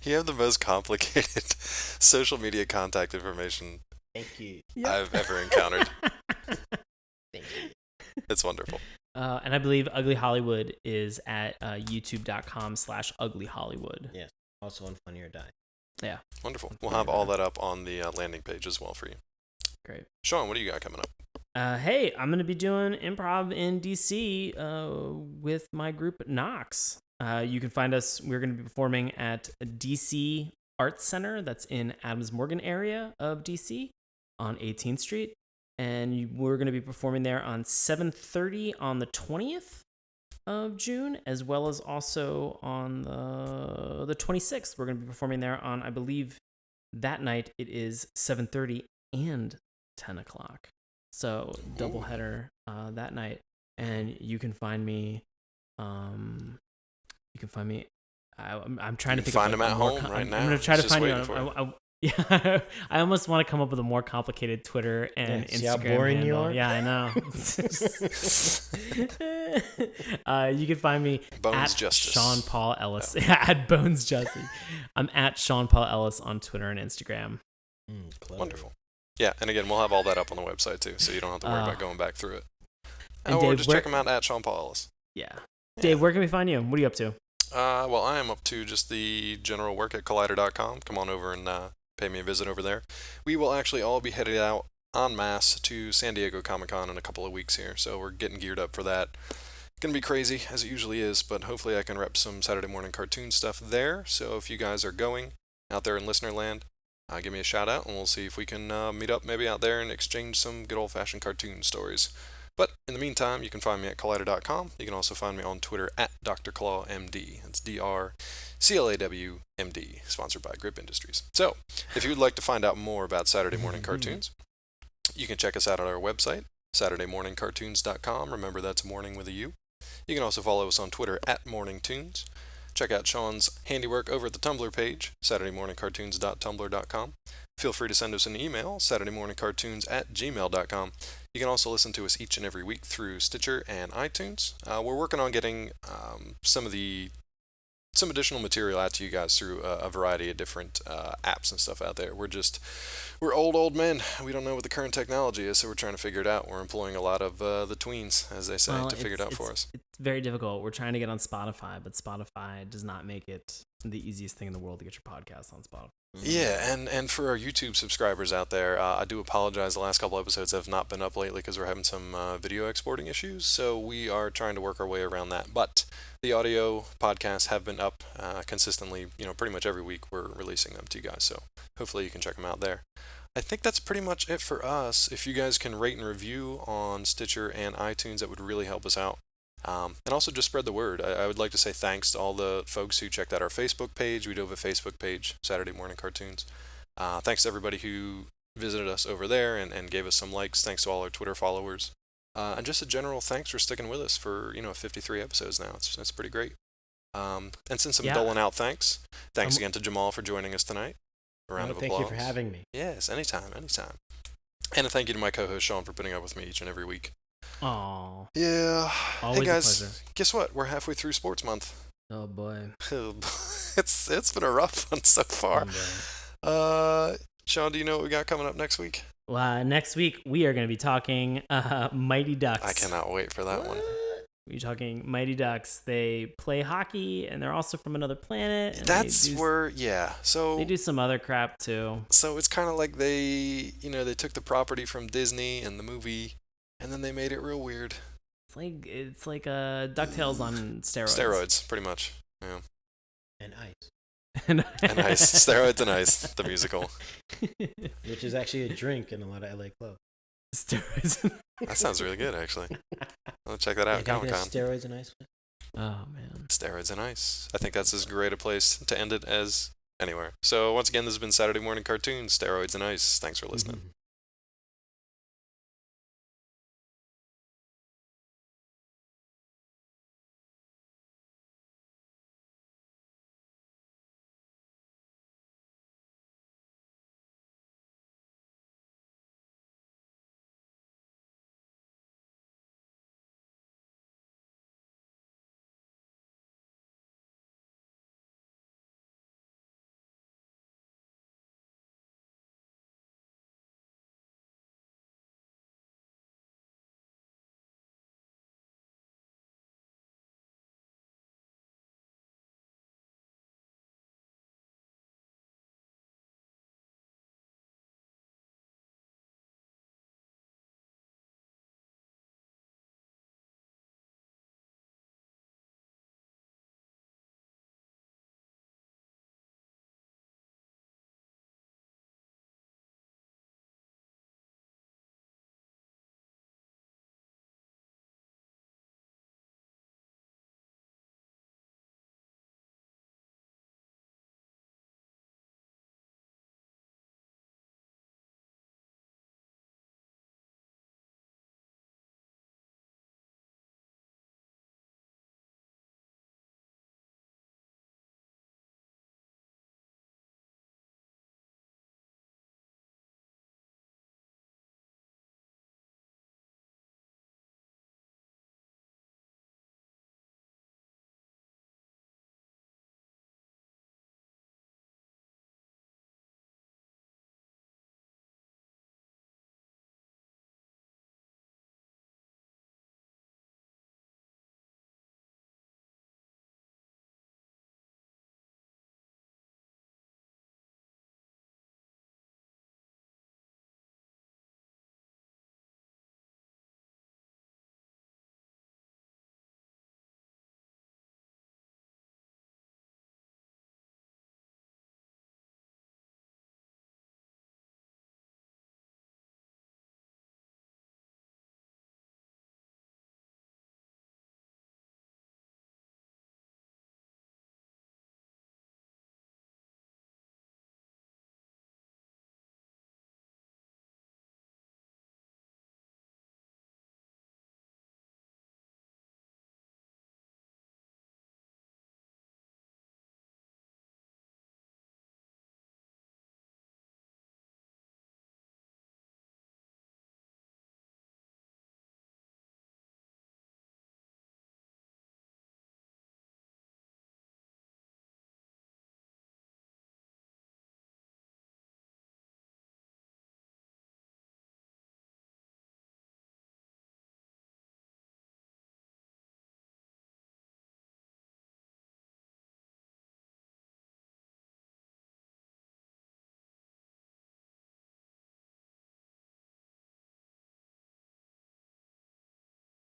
You have the most complicated social media contact information Thank you. I've ever encountered. Thank you. It's wonderful. And I believe Ugly Hollywood is at youtube.com/uglyhollywood. Yes. Also on Funny or Die. Yeah. Wonderful. We'll have all that up on the landing page as well for you. Great. Sean, what do you got coming up? Hey, I'm going to be doing improv in DC with my group Knox. You can find us. We're going to be performing at DC Arts Center. That's in Adams Morgan area of DC on 18th Street. And we're going to be performing there on 7:30 on the 20th of June, as well as also on the 26th. We're going to be performing there on, I believe, that night it is 7:30 and 10 o'clock. So doubleheader that night. And you can find me. I'm trying to think. Find him at home right now. I'm going to try to find you. Yeah, I almost want to come up with a more complicated Twitter and Instagram. See how boring handle. you are? Yeah, I know. You can find me Bones at Justice. Sean Paul Ellis. At Bones Jesse. I'm at Sean Paul Ellis on Twitter and Instagram. Wonderful. Yeah, and again, we'll have all that up on the website too, so you don't have to worry about going back through it. And Or Dave, just check him out at Sean Paul Ellis. Yeah. Dave, where can we find you? What are you up to? Well, I am up to just the general work at collider.com. Come on over and pay me a visit over there. We will actually all be headed out en masse to San Diego Comic-Con in a couple of weeks here, so we're getting geared up for that. Gonna be crazy, as it usually is, but hopefully I can rep some Saturday morning cartoon stuff there. So if you guys are going out there in listener land, give me a shout out, and we'll see if we can meet up maybe out there and exchange some good old-fashioned cartoon stories. But in the meantime, you can find me at collider.com. You can also find me on Twitter at DrClawMD. It's DrClawMD, sponsored by Grip Industries. So, if you would like to find out more about Saturday morning cartoons, you can check us out at our website, SaturdayMorningCartoons.com. Remember, that's morning with a U. You can also follow us on Twitter at MorningTunes. Check out Sean's handiwork over at the Tumblr page, SaturdayMorningCartoons.tumblr.com. Feel free to send us an email, SaturdayMorningCartoons@gmail.com. You can also listen to us each and every week through Stitcher and iTunes. We're working on getting some additional material out to you guys through a variety of different apps and stuff out there. We're old men. We don't know what the current technology is, so we're trying to figure it out. We're employing a lot of the tweens, as they say, to figure it out for us. It's very difficult. We're trying to get on Spotify, but Spotify does not make it the easiest thing in the world to get your podcast on Spotify. Yeah, and for our YouTube subscribers out there, I do apologize. The last couple episodes have not been up lately because we're having some video exporting issues, so we are trying to work our way around that. But the audio podcasts have been up consistently, pretty much every week we're releasing them to you guys, so hopefully you can check them out there. I think that's pretty much it for us. If you guys can rate and review on Stitcher and iTunes, that would really help us out. And also just spread the word. I would like to say thanks to all the folks who checked out our Facebook page. We do have a Facebook page, Saturday Morning Cartoons. Thanks to everybody who visited us over there and gave us some likes. Thanks to all our Twitter followers. And just a general thanks for sticking with us for 53 episodes now. It's pretty great. And since I'm doling out thanks again to Jamal for joining us tonight. A round of applause. Thank you for having me. Yes, anytime. And a thank you to my co-host Sean for putting up with me each and every week. Aww. Yeah. Always hey guys, a pleasure. Guess what? We're halfway through sports month. Oh boy. It's been a rough one so far. Sean, do you know what we got coming up next week? Next week we are going to be talking Mighty Ducks. I cannot wait for that one. We're talking Mighty Ducks. They play hockey, and they're also from another planet. And So they do some other crap too. So it's kind of like they took the property from Disney and the movie, and then they made it real weird. It's like DuckTales on steroids. Steroids, pretty much. Yeah. And ice. and ice. Steroids and ice. The musical. Which is actually a drink in a lot of LA clubs. Steroids. That sounds really good, actually. I'll check that out at Comic-Con. Steroids and ice. Oh man. Steroids and ice. I think that's as great a place to end it as anywhere. So once again, this has been Saturday Morning Cartoons, Steroids and Ice. Thanks for listening.